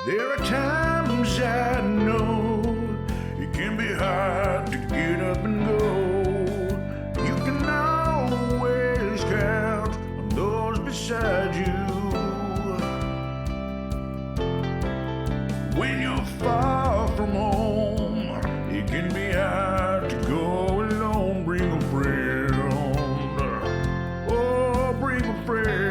There are times I know it can be hard to get up and go. You can always count on those beside you. When you're far from home, it can be hard to go alone. Bring a friend. Oh, bring a friend.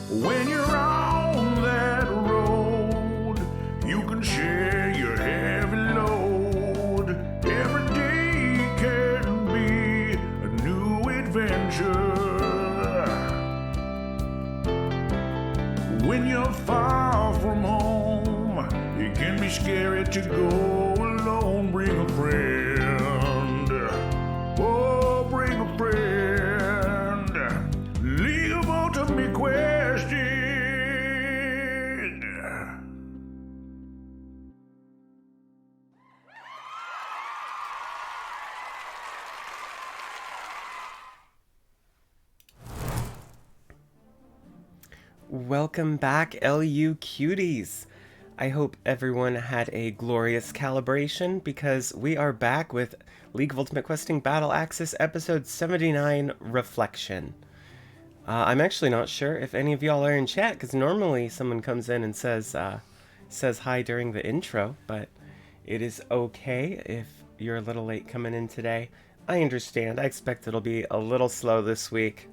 When you're on that road, you can share your heavy load. Every day can be a new adventure. When you're far from home, it can be scary to go alone. Bring a friend. Oh, bring a friend. Legal to me question. Welcome back, LUQties. I hope everyone had a glorious calibration because we are back with League of Ultimate Questing Battle Axis episode 79 Reflection. I'm actually not sure if any of y'all are in chat because normally someone comes in and says hi during the intro, but it is okay if you're a little late coming in today. I understand. I expect it'll be a little slow this week.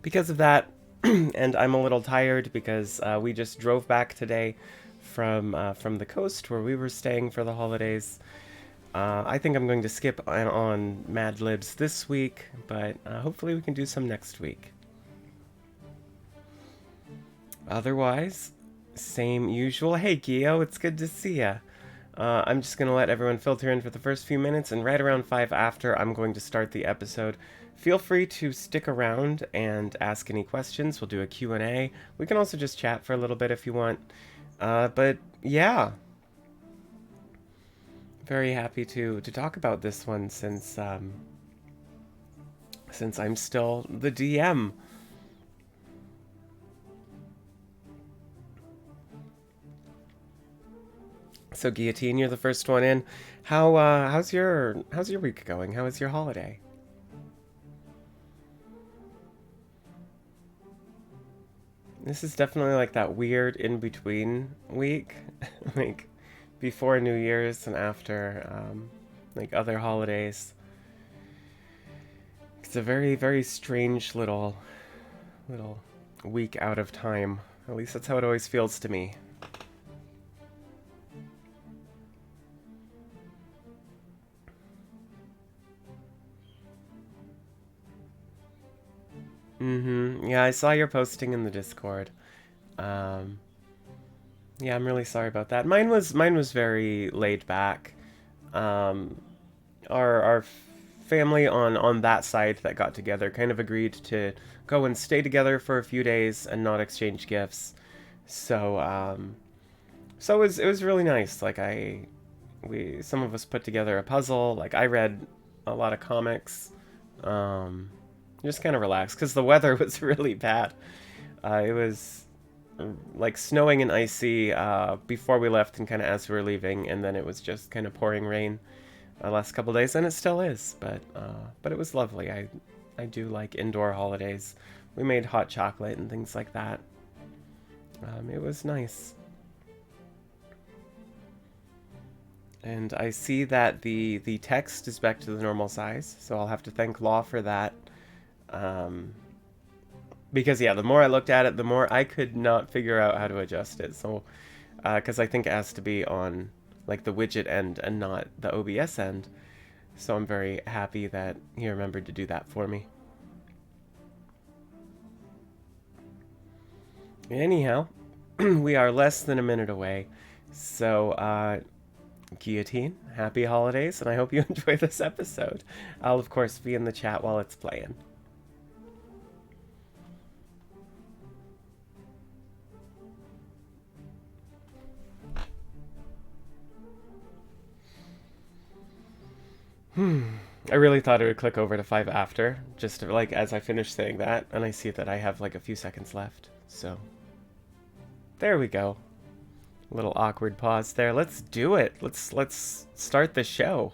Because of that, and I'm a little tired because we just drove back today from the coast where we were staying for the holidays. I think I'm going to skip on Mad Libs this week, but hopefully we can do some next week. Otherwise, same usual. Hey, Gio, it's good to see ya. I'm just going to let everyone filter in for the first few minutes, and right around 5 after, I'm going to start the episode. Feel free to stick around and ask any questions. We'll do a Q&A. We can also just chat for a little bit if you want. But yeah, very happy to talk about this one since I'm still the DM. So Guillotine, you're the first one in. How's your week going? How was your holiday? This is definitely like that weird in-between week, like before New Year's and after, like other holidays. It's a very, very strange little week out of time. At least that's how it always feels to me. Yeah, I saw your posting in the Discord. Yeah, I'm really sorry about that. Mine was very laid back. Our family on that side that got together kind of agreed to go and stay together for a few days and not exchange gifts. So so it was really nice. Like some of us put together a puzzle. Like I read a lot of comics. Just kind of relaxed because the weather was really bad. It was like snowing and icy before we left and kind of as we were leaving, and then it was just kind of pouring rain the last couple days, and it still is. But it was lovely. I do like indoor holidays. We made hot chocolate and things like that. It was nice. And I see that the text is back to the normal size, so I'll have to thank Law for that. Because yeah, the more I looked at it, the more I could not figure out how to adjust it. So, because I think it has to be on like the widget end and not the OBS end. So I'm very happy that he remembered to do that for me. Anyhow, we are less than a minute away. So, Guillotine, happy holidays, and I hope you enjoy this episode. I'll of course be in the chat while it's playing. I really thought it would click over to 5 after, just like as I finish saying that, and I see that I have like a few seconds left. So, there we go. A little awkward pause there. Let's do it. Let's start the show.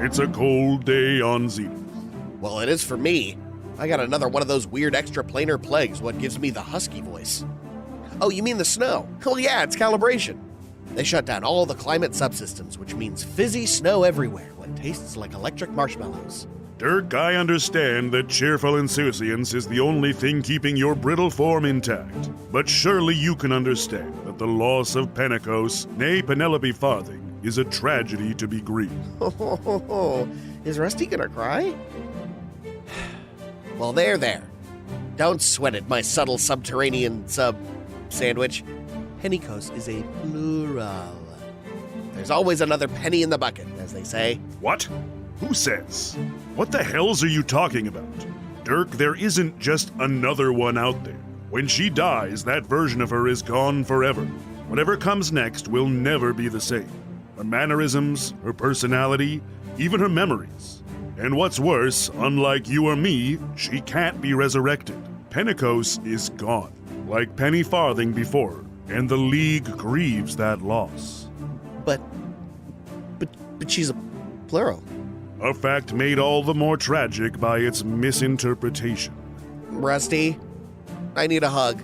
It's a cold day on Zenith. Well, it is for me. I got another one of those weird extraplanar plagues, what gives me the husky voice. Oh, you mean the snow? Oh yeah, it's calibration. They shut down all the climate subsystems, which means fizzy snow everywhere, what tastes like electric marshmallows. Dirk, I understand that cheerful insouciance is the only thing keeping your brittle form intact. But surely you can understand that the loss of Pentecost, nay Penelope Farthing, is a tragedy to be grieved. Is Rusty gonna cry? Well, there. Don't sweat it, my subtle subterranean sandwich. Pentecost is a plural. There's always another penny in the bucket, as they say. What? Who says? What the hells are you talking about? Dirk, there isn't just another one out there. When she dies, that version of her is gone forever. Whatever comes next will never be the same. Her mannerisms, her personality, even her memories. And what's worse, unlike you or me, she can't be resurrected. Pentecost is gone, like Penny Farthing before, and the League grieves that loss. But she's a plural. A fact made all the more tragic by its misinterpretation. Rusty, I need a hug.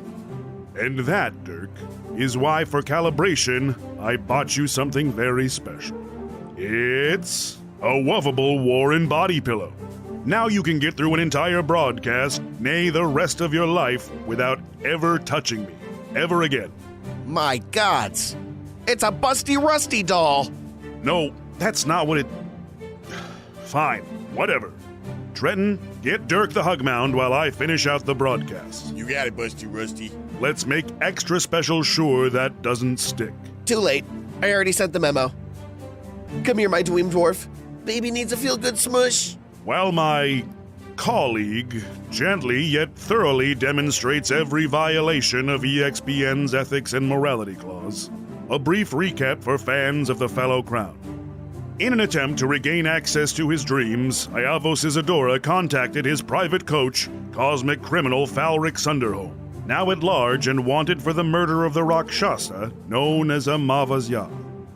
And that, Dirk, is why for calibration, I bought you something very special. It's a Wuffable Warren body pillow. Now you can get through an entire broadcast, nay, the rest of your life, without ever touching me. Ever again. My gods! It's a busty Rusty doll! No, that's not what it... Fine, whatever. Trenton, get Dirk the hug mound while I finish out the broadcast. You got it, busty Rusty. Let's make extra special sure that doesn't stick. Too late. I already sent the memo. Come here, my dweem dwarf. Baby needs a feel-good smush. While my colleague gently yet thoroughly demonstrates every violation of EXPN's ethics and morality clause, a brief recap for fans of the Fallow Crown. In an attempt to regain access to his dreams, Iavos Isadora contacted his private coach, cosmic criminal Falric Sunderholm, now at large and wanted for the murder of the Rakshasa, known as Amava's Yah,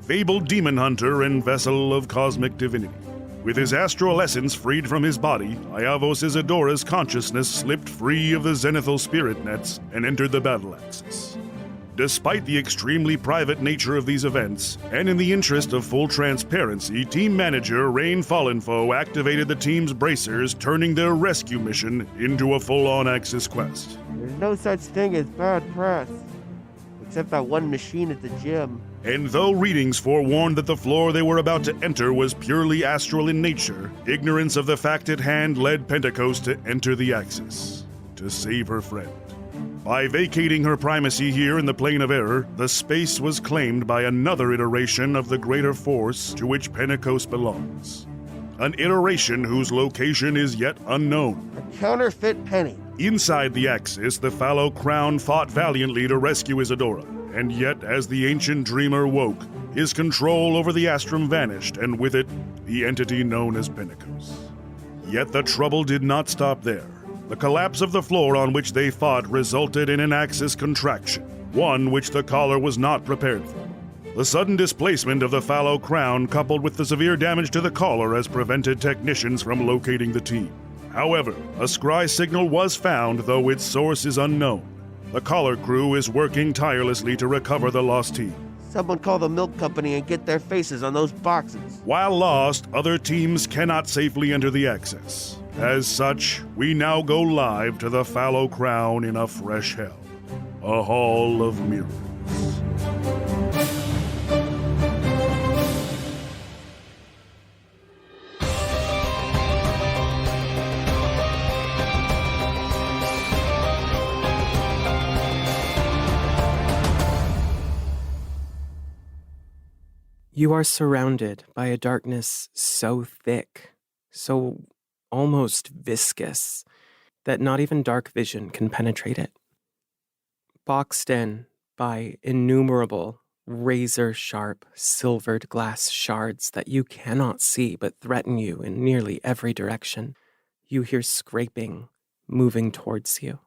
fabled demon hunter and vessel of cosmic divinity. With his astral essence freed from his body, Iavos Isadora's consciousness slipped free of the zenithal spirit nets and entered the battle axis. Despite the extremely private nature of these events, and in the interest of full transparency, team manager Rain Fallenfoe activated the team's bracers, turning their rescue mission into a full-on Axis quest. There's no such thing as bad press, except that one machine at the gym. And though readings forewarned that the floor they were about to enter was purely astral in nature, ignorance of the fact at hand led Pentecost to enter the Axis, to save her friend. By vacating her primacy here in the plane of error, the space was claimed by another iteration of the greater force to which Pentecost belongs. An iteration whose location is yet unknown. A counterfeit penny. Inside the Axis, the Fallow Crown fought valiantly to rescue Isadora, and yet as the ancient dreamer woke, his control over the Astrum vanished, and with it, the entity known as Pentecost. Yet the trouble did not stop there. The collapse of the floor on which they fought resulted in an Axis contraction, one which the caller was not prepared for. The sudden displacement of the Fallow Crown coupled with the severe damage to the caller has prevented technicians from locating the team. However, a scry signal was found, though its source is unknown. The caller crew is working tirelessly to recover the lost team. Someone call the milk company and get their faces on those boxes. While lost, other teams cannot safely enter the Axis. As such, we now go live to the Fallow Crown in a fresh hell. A hall of mirrors. You are surrounded by a darkness so thick, so almost viscous, that not even dark vision can penetrate it. Boxed in by innumerable razor-sharp silvered glass shards that you cannot see but threaten you in nearly every direction, you hear scraping moving towards you.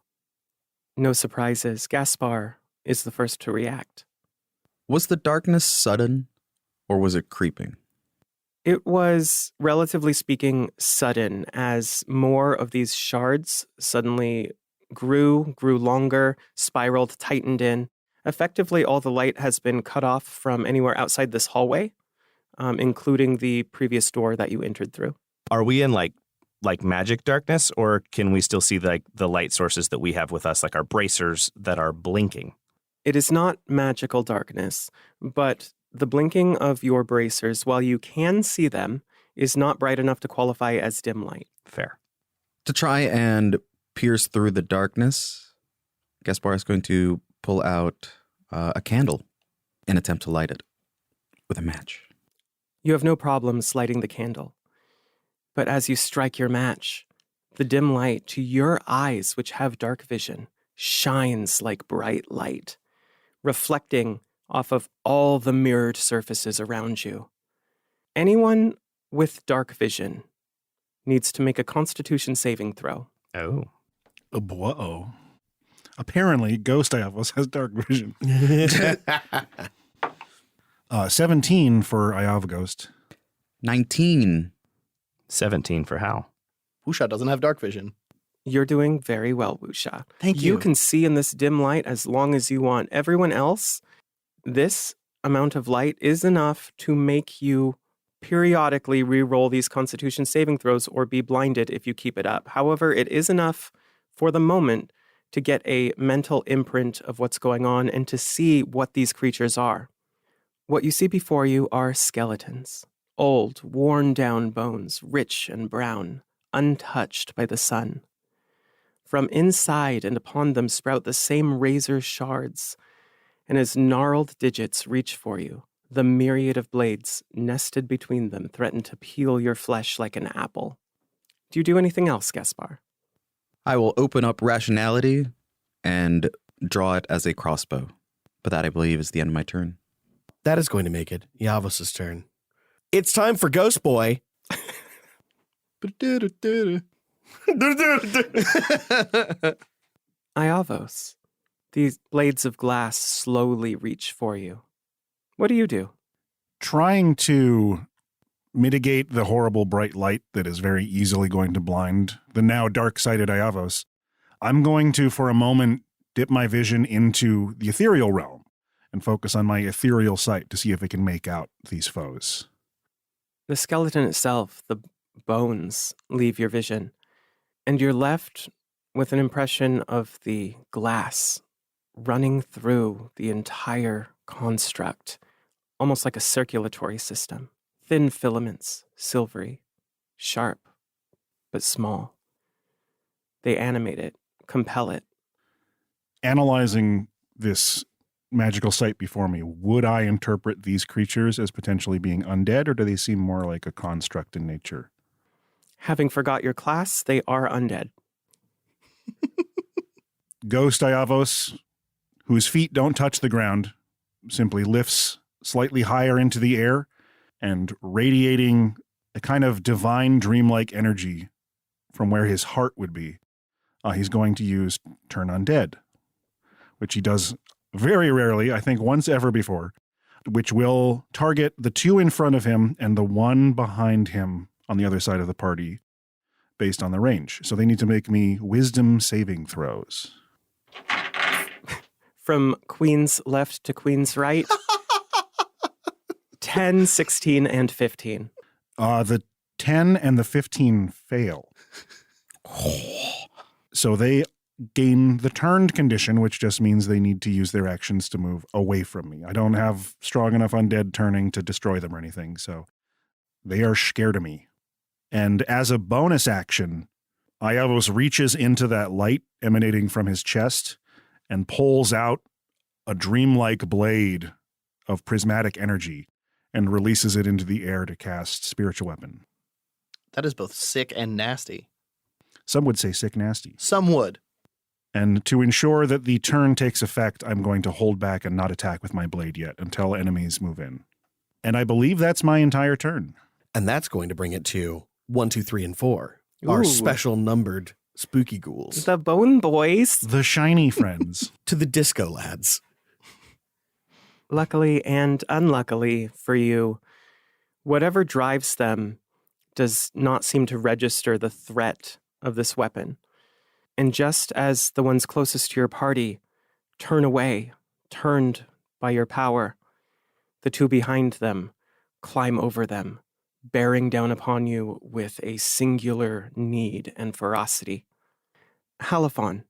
No surprises, Gaspar is the first to react. Was the darkness sudden, or was it creeping? It was, relatively speaking, sudden, as more of these shards suddenly grew longer, spiraled, tightened in. Effectively, all the light has been cut off from anywhere outside this hallway, including the previous door that you entered through. Are we in like magic darkness, or can we still see the light sources that we have with us, like our bracers that are blinking? It is not magical darkness, but the blinking of your bracers, while you can see them, is not bright enough to qualify as dim light. Fair. To try and pierce through the darkness, Gaspar is going to pull out a candle and attempt to light it with a match. You have no problems lighting the candle. But as you strike your match, the dim light to your eyes, which have dark vision, shines like bright light, reflecting off of all the mirrored surfaces around you. Anyone with dark vision needs to make a Constitution saving throw. Oh. Whoa. Apparently, Ghost Iavos has dark vision. 17 for Iavghost. 19. 17 for Hal. Wusha doesn't have dark vision. You're doing very well, Wusha. Thank you. You can see in this dim light as long as you want. Everyone else, this amount of light is enough to make you periodically re-roll these Constitution saving throws or be blinded if you keep it up. However, it is enough for the moment to get a mental imprint of what's going on and to see what these creatures are. What you see before you are skeletons. Old, worn-down bones, rich and brown, untouched by the sun. From inside and upon them sprout the same razor shards, and as gnarled digits reach for you, the myriad of blades nested between them threaten to peel your flesh like an apple. Do you do anything else, Gaspar? I will open up rationality and draw it as a crossbow. But that, I believe, is the end of my turn. That is going to make it Iavos' turn. It's time for Ghost Boy. Iavos, these blades of glass slowly reach for you. What do you do? Trying to mitigate the horrible bright light that is very easily going to blind the now dark-sighted Iavos, I'm going to, for a moment, dip my vision into the ethereal realm and focus on my ethereal sight to see if it can make out these foes. The skeleton itself, the bones, leave your vision, and you're left with an impression of the glass running through the entire construct, almost like a circulatory system. Thin filaments, silvery, sharp, but small. They animate it, compel it. Analyzing this magical sight before me, would I interpret these creatures as potentially being undead, or do they seem more like a construct in nature? Having forgot your class, they are undead. Ghost Iavos, whose feet don't touch the ground, simply lifts slightly higher into the air and radiating a kind of divine dreamlike energy from where his heart would be. He's going to use Turn Undead, which he does very rarely, I think once ever before, which will target the two in front of him and the one behind him on the other side of the party based on the range. So they need to make me wisdom saving throws. From queen's left to queen's right, 10, 16, and 15. The 10 and the 15 fail. So they gain the turned condition, which just means they need to use their actions to move away from me. I don't have strong enough undead turning to destroy them or anything, so they are scared of me. And as a bonus action, Iavos reaches into that light emanating from his chest and pulls out a dreamlike blade of prismatic energy and releases it into the air to cast Spiritual Weapon. That is both sick and nasty. Some would say sick nasty. Some would. And to ensure that the turn takes effect, I'm going to hold back and not attack with my blade yet until enemies move in. And I believe that's my entire turn. And that's going to bring it to 1, 2, 3, and 4. Our Ooh. special numbered spooky ghouls. The Bone Boys. The shiny friends. To the disco lads. Luckily and unluckily for you, whatever drives them does not seem to register the threat of this weapon. And just as the ones closest to your party turn away, turned by your power, the two behind them climb over them, bearing down upon you with a singular need and ferocity. Halophon,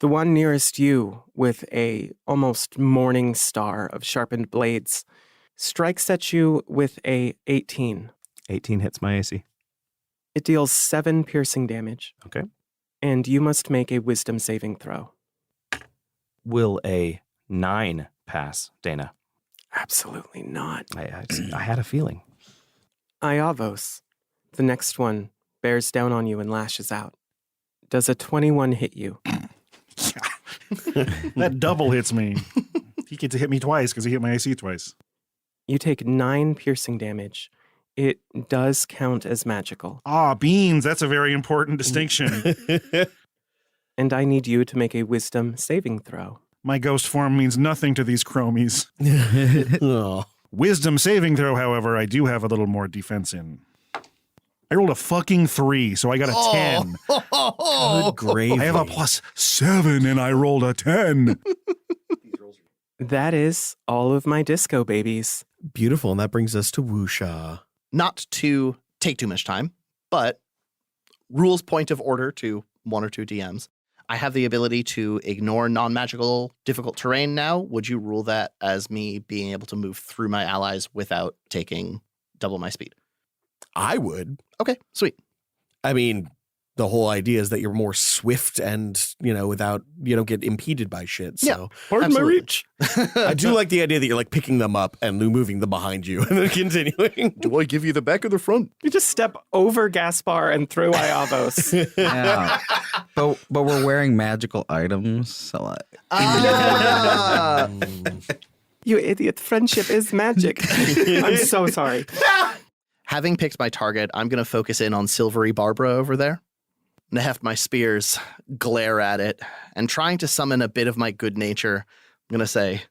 the one nearest you with a almost morning star of sharpened blades, strikes at you with a 18. 18 hits my AC. It deals 7 piercing damage. Okay. And you must make a wisdom saving throw. Will a 9 pass, Dana? Absolutely not. I had a feeling. Iavos, the next one, bears down on you and lashes out. Does a 21 hit you? That double hits me. He gets to hit me twice because he hit my AC twice. You take 9 piercing damage. It does count as magical. Ah, beans. That's a very important distinction. And I need you to make a wisdom saving throw. My ghost form means nothing to these chromies. Oh. Wisdom saving throw, however, I do have a little more defense in. I rolled a fucking 3, so I got a 10. Good gravy. I have a +7 and I rolled a 10. That is all of my disco babies. Beautiful, and that brings us to Wuxia. Not to take too much time, but rules point of order to 1 or 2 DMs. I have the ability to ignore non-magical difficult terrain now. Would you rule that as me being able to move through my allies without taking double my speed? I would. Okay, sweet. I mean, the whole idea is that you're more swift and, without, you don't get impeded by shit. So. Yeah, Pardon absolutely. my reach. I do like the idea that you're like picking them up and moving them behind you and then continuing. Do I give you the back or the front? You just step over Gaspar and through Iavos. Yeah. but we're wearing magical items, so like. Ah! You idiot, friendship is magic. I'm so sorry. Having picked my target, I'm going to focus in on Silvery Barbara over there. And heft my spears, glare at it, and trying to summon a bit of my good nature, I'm going to say,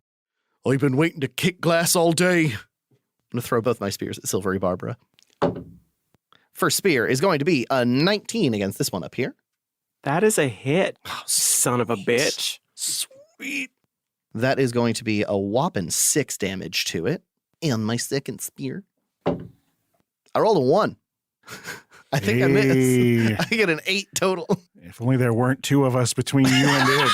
I've been waiting to kick glass all day. I'm going to throw both my spears at Silvery Barbara. First spear is going to be a 19 against this one up here. That is a hit, son of a bitch. Sweet. That is going to be a whopping 6 damage to it. And my second spear. I rolled a 1. I think I missed. I get an 8 total. If only there weren't 2 of us between you and it.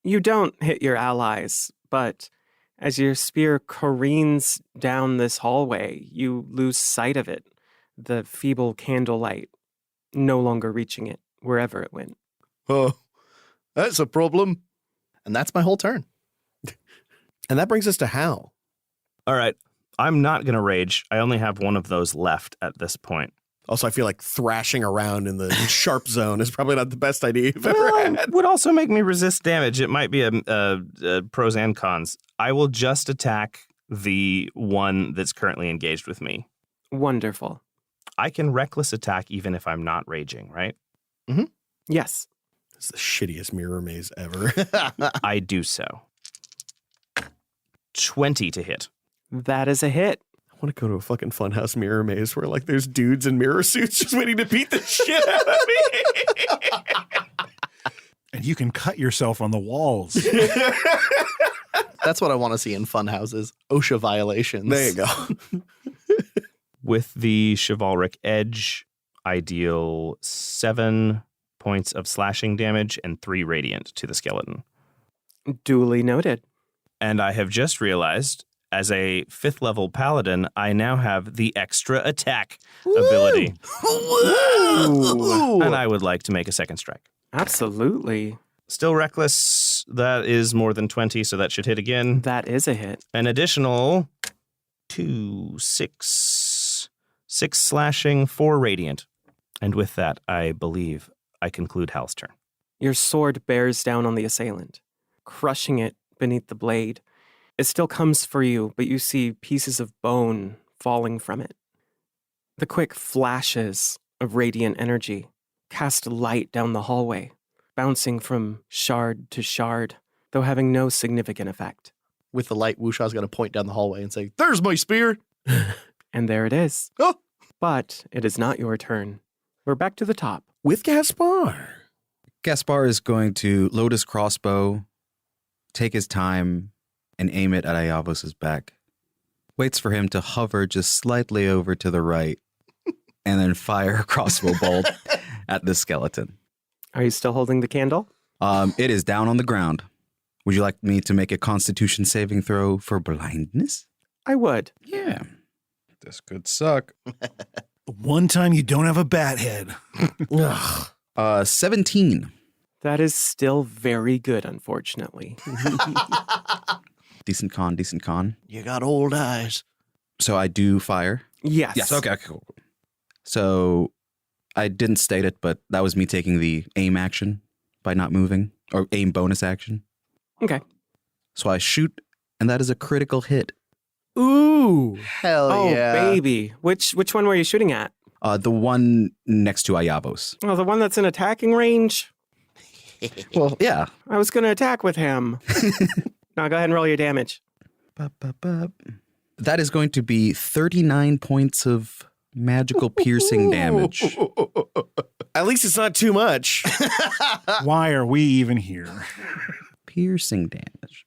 You don't hit your allies, but as your spear careens down this hallway, you lose sight of it, the feeble candlelight no longer reaching it wherever it went. Oh, that's a problem. And that's my whole turn. And that brings us to Hal. All right. I'm not going to rage. I only have one of those left at this point. Also, I feel like thrashing around in the sharp zone is probably not the best idea you've ever Well, had. would also make me resist damage. It might be a pros and cons. I will just attack the one that's currently engaged with me. Wonderful. I can reckless attack even if I'm not raging, right? Yes. It's the shittiest mirror maze ever. I do so. 20 to hit. That is a hit. I want to go to a fucking funhouse mirror maze where like there's dudes in mirror suits just waiting to beat the shit out of me. And you can cut yourself on the walls. That's what I want to see in fun houses. OSHA violations. There you go. With the chivalric edge, I deal 7 points of slashing damage and 3 radiant to the skeleton. Duly noted. And I have just realized, as a 5th level paladin, I now have the extra attack ability. Ooh. And I would like to make a second strike. Absolutely. Still reckless. That is more than 20, so that should hit again. That is a hit. An additional 2, 6. 6 slashing, 4 radiant. And with that, I believe I conclude Hal's turn. Your sword bears down on the assailant, crushing it beneath the blade. It still comes for you, but you see pieces of bone falling from it. The quick flashes of radiant energy cast light down the hallway, bouncing from shard to shard, though having no significant effect. With the light, Wushaw's going to point down the hallway and say, "There's my spear." And there it is. Oh. But it is not your turn. We're back to the top. With Gaspar. Gaspar is going to load his crossbow, take his time, and aim it at Iavos' back. Waits for him to hover just slightly over to the right, and then fire a crossbow bolt at the skeleton. Are you still holding the candle? It is down on the ground. Would you like me to make a Constitution saving throw for blindness? I would. Yeah. This could suck. One time you don't have a bat head. 17. That is still very good, unfortunately. Decent con. You got old eyes. So I do fire. Yes. Yes, okay, cool. So I didn't state it, but that was me taking the aim action by not moving, or aim bonus action. Okay. So I shoot, and that is a critical hit. Ooh. Hell Oh, yeah. baby. Which one were you shooting at? The one next to Iavos. Oh, the one that's in attacking range? Well, yeah. I was going to attack with him. Now go ahead and roll your damage. That is going to be 39 points of magical piercing damage. At least it's not too much. Why are we even here? Piercing damage.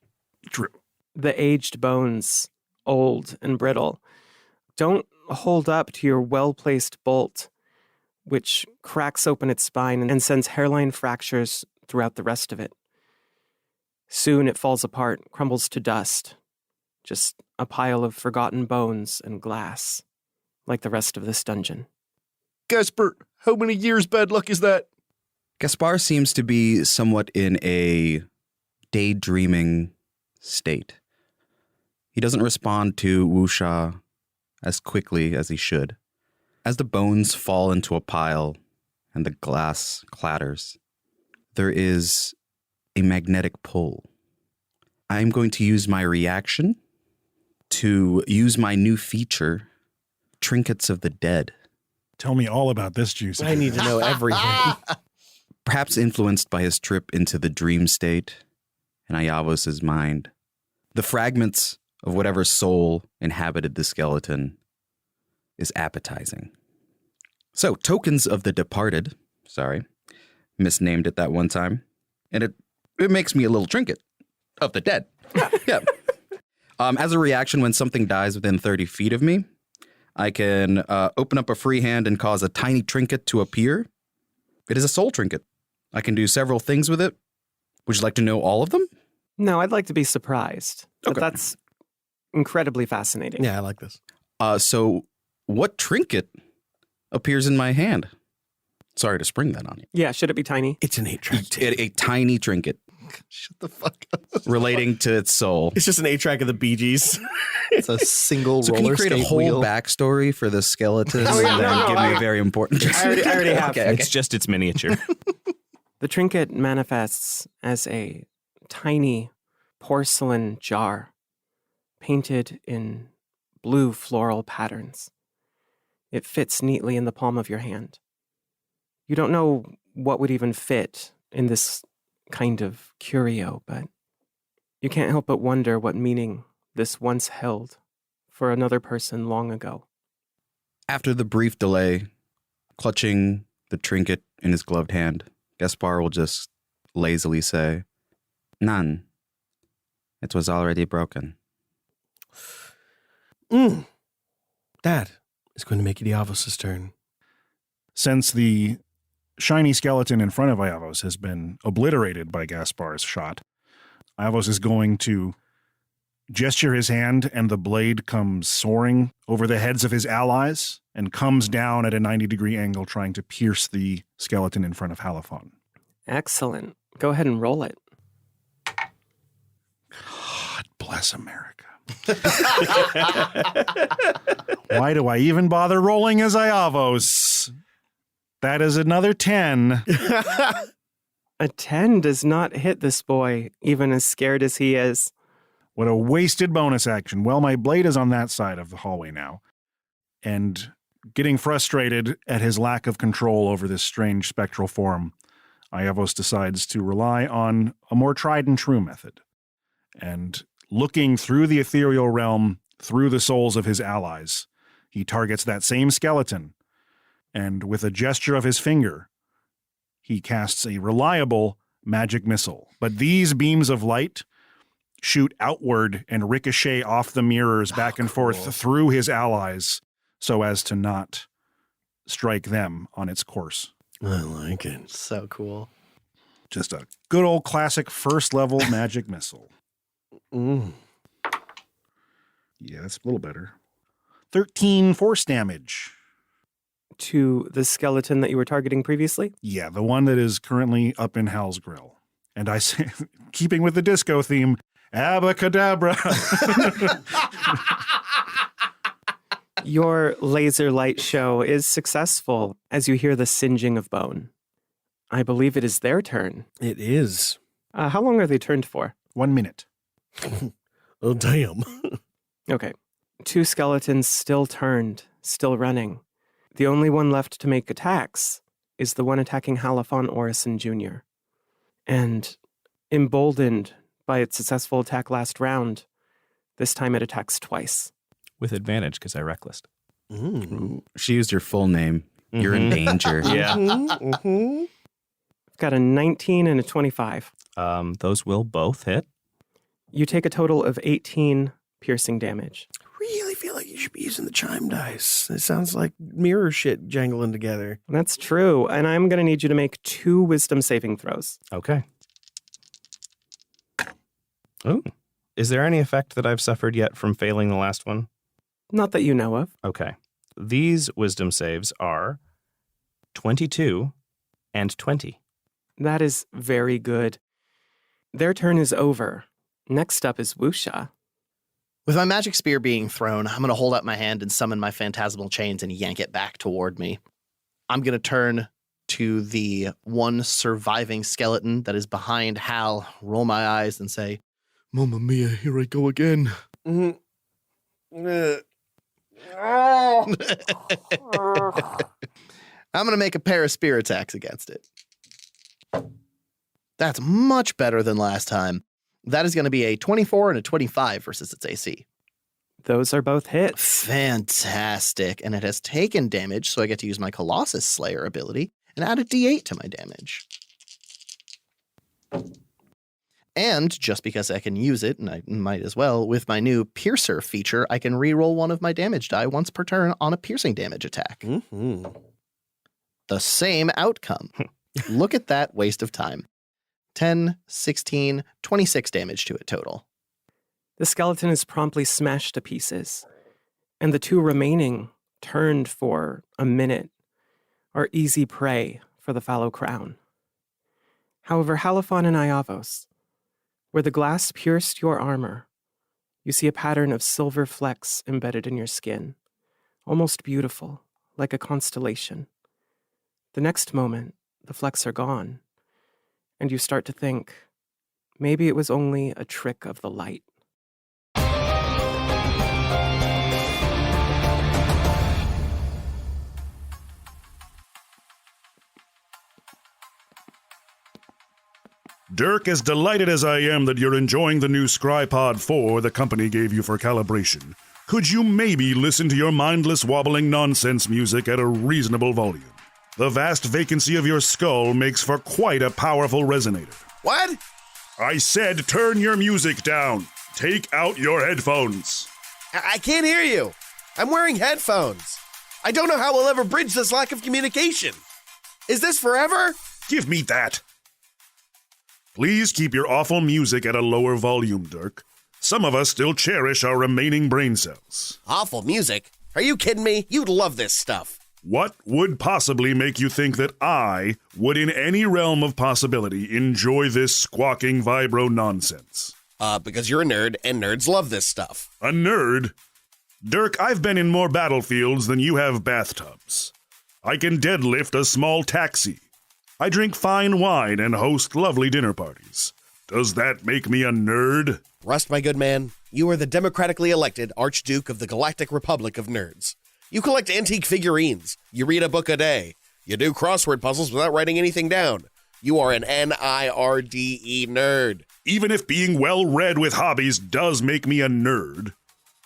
True. The aged bones, old and brittle, don't hold up to your well-placed bolt, which cracks open its spine and sends hairline fractures throughout the rest of it. Soon it falls apart, crumbles to dust, just a pile of forgotten bones and glass, like the rest of this dungeon. Gaspar, how many years bad luck is that? Gaspar seems to be somewhat in a daydreaming state. He doesn't respond to Wusha as quickly as he should. As the bones fall into a pile and the glass clatters, there is a magnetic pull. I'm going to use my reaction to use my new feature, Trinkets of the Dead. Tell me all about this juice. I need to know everything. Perhaps influenced by his trip into the dream state and Iavos' mind, the fragments of whatever soul inhabited the skeleton is appetizing. So, tokens of the departed, misnamed it that one time, and it makes me a little trinket of the dead. Yeah. As a reaction, when something dies within 30 feet of me, I can open up a free hand and cause a tiny trinket to appear. It is a soul trinket. I can do several things with it. Would you like to know all of them? No, I'd like to be surprised. But Okay. that's incredibly fascinating. Yeah, I like this. So what trinket appears in my hand? Sorry to spring that on you. Yeah, should it be tiny? It's an 8-track. A tiny trinket Shut the fuck up. relating to its soul. It's just an 8-track of the Bee Gees. It's a single So can you roller create a skate whole wheel. backstory for the skeleton Oh, yeah, and then no, give me I a very important I already have. Okay. It's just its miniature. The trinket manifests as a tiny porcelain jar painted in blue floral patterns. It fits neatly in the palm of your hand. You don't know what would even fit in this kind of curio, but you can't help but wonder what meaning this once held for another person long ago. After the brief delay, clutching the trinket in his gloved hand, Gaspar will just lazily say, "None. It was already broken." That is going to make it Iavos' turn. Since the shiny skeleton in front of Iavos has been obliterated by Gaspar's shot, Iavos is going to gesture his hand, and the blade comes soaring over the heads of his allies and comes down at a 90-degree angle, trying to pierce the skeleton in front of Halifon. Excellent. Go ahead and roll it. God bless America. Why do I even bother rolling as Iavos? That is another 10. A 10 does not hit this boy, even as scared as he is. What a wasted bonus action. Well, my blade is on that side of the hallway now. And getting frustrated at his lack of control over this strange spectral form, Iavos decides to rely on a more tried and true method. And looking through the ethereal realm, through the souls of his allies, he targets that same skeleton. And with a gesture of his finger, he casts a reliable magic missile. But these beams of light shoot outward and ricochet off the mirrors back and forth through his allies so as to not strike them on its course. I like it. So cool. Just a good old classic first level magic missile. Mm. Yeah, that's a little better. 13 force damage. To the skeleton that you were targeting previously? Yeah, the one that is currently up in Hal's grill. And I say, keeping with the disco theme, abacadabra. Your laser light show is successful as you hear the singeing of bone. I believe it is their turn. It is. How long are they turned for? 1 minute. Oh, damn. Okay. 2 skeletons still turned, still running. The only one left to make attacks is the one attacking Halifon Orison Jr. And emboldened by its successful attack last round, this time it attacks twice. With advantage, because I reckless. Mm. She used your full name. You're in danger. Yeah. Mm-hmm. I've got a 19 and a 25. Those will both hit. You take a total of 18 piercing damage. Really feel like you should be using the chime dice. It sounds like mirror shit jangling together. That's true, and I'm going to need you to make 2 wisdom saving throws. Okay. Oh. Is there any effect that I've suffered yet from failing the last one? Not that you know of. Okay. These wisdom saves are 22 and 20. That is very good. Their turn is over. Next up is Wusha. With my magic spear being thrown, I'm going to hold up my hand and summon my phantasmal chains and yank it back toward me. I'm going to turn to the one surviving skeleton that is behind Hal, roll my eyes and say, Mamma mia, here I go again. Mm-hmm. I'm going to make a pair of spear attacks against it. That's much better than last time. That is going to be a 24 and a 25 versus its AC. Those are both hits. Fantastic. And it has taken damage, so I get to use my Colossus Slayer ability and add a d8 to my damage. And just because I can use it, and I might as well, with my new Piercer feature, I can reroll one of my damage die once per turn on a piercing damage attack. Mm-hmm. The same outcome. Look at that waste of time. 10, 16, 26 damage to it total. The skeleton is promptly smashed to pieces, and the 2 remaining, turned for a minute, are easy prey for the fallow crown. However, Halifon and Iavos, where the glass pierced your armor, you see a pattern of silver flecks embedded in your skin, almost beautiful, like a constellation. The next moment, the flecks are gone, and you start to think, maybe it was only a trick of the light. Dirk, as delighted as I am that you're enjoying the new Scrypod 4 the company gave you for calibration, could you maybe listen to your mindless wobbling nonsense music at a reasonable volume? The vast vacancy of your skull makes for quite a powerful resonator. What? I said turn your music down. Take out your headphones. I can't hear you. I'm wearing headphones. I don't know how we'll ever bridge this lack of communication. Is this forever? Give me that. Please keep your awful music at a lower volume, Dirk. Some of us still cherish our remaining brain cells. Awful music? Are you kidding me? You'd love this stuff. What would possibly make you think that I would, in any realm of possibility, enjoy this squawking vibro nonsense? Because you're a nerd, and nerds love this stuff. A nerd? Dirk, I've been in more battlefields than you have bathtubs. I can deadlift a small taxi. I drink fine wine and host lovely dinner parties. Does that make me a nerd? Rust, my good man, you are the democratically elected Archduke of the Galactic Republic of Nerds. You collect antique figurines. You read a book a day. You do crossword puzzles without writing anything down. You are an N-I-R-D-E nerd. Even if being well-read with hobbies does make me a nerd,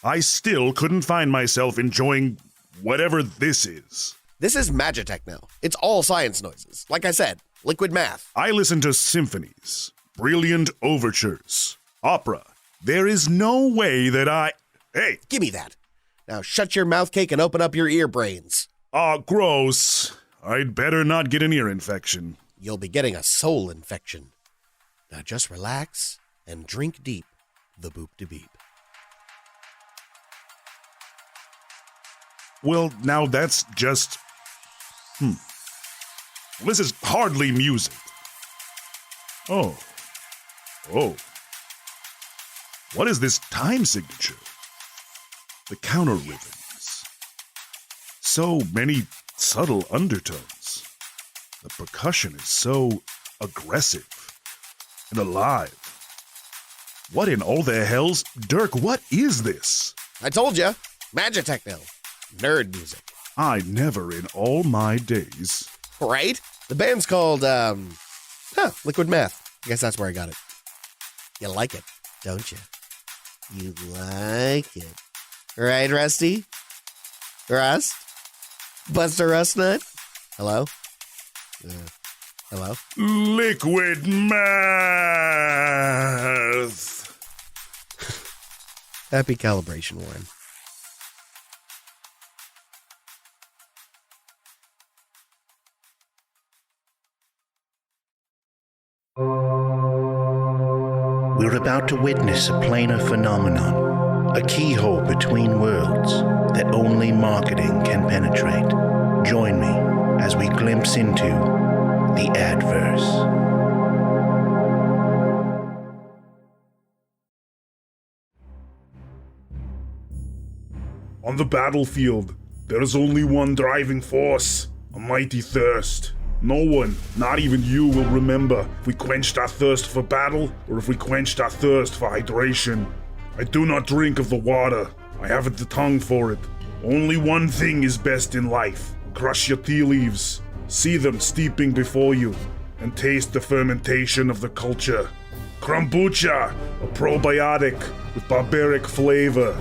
I still couldn't find myself enjoying whatever this is. This is Magitech now. It's all science noises. Like I said, liquid math. I listen to symphonies, brilliant overtures, opera. There is no way that Hey! Give me that. Now shut your mouth cake and open up your ear brains. Gross. I'd better not get an ear infection. You'll be getting a soul infection. Now just relax and drink deep the boop de beep. Well, now that's just... This is hardly music. Oh. What is this time signature? The counter rhythms. So many subtle undertones. The percussion is so aggressive and alive. What in all the hells? Dirk, what is this? I told ya, Magitech now. Nerd music. I never in all my days. Right? The band's called, Liquid Math. I guess that's where I got it. You like it, don't you? You like it. Right, Rusty? Rust? Buster Rustnut? Hello? Hello? Liquid math. Happy calibration, Warren. We're about to witness a planar phenomenon, a keyhole between worlds that only marketing can penetrate. Join me as we glimpse into the Adverse. On the battlefield, there is only one driving force, a mighty thirst. No one, not even you, will remember if we quenched our thirst for battle or if we quenched our thirst for hydration. I do not drink of the water. I haven't the tongue for it. Only one thing is best in life. Crush your tea leaves, see them steeping before you, and taste the fermentation of the culture. Kombucha, a probiotic with barbaric flavor.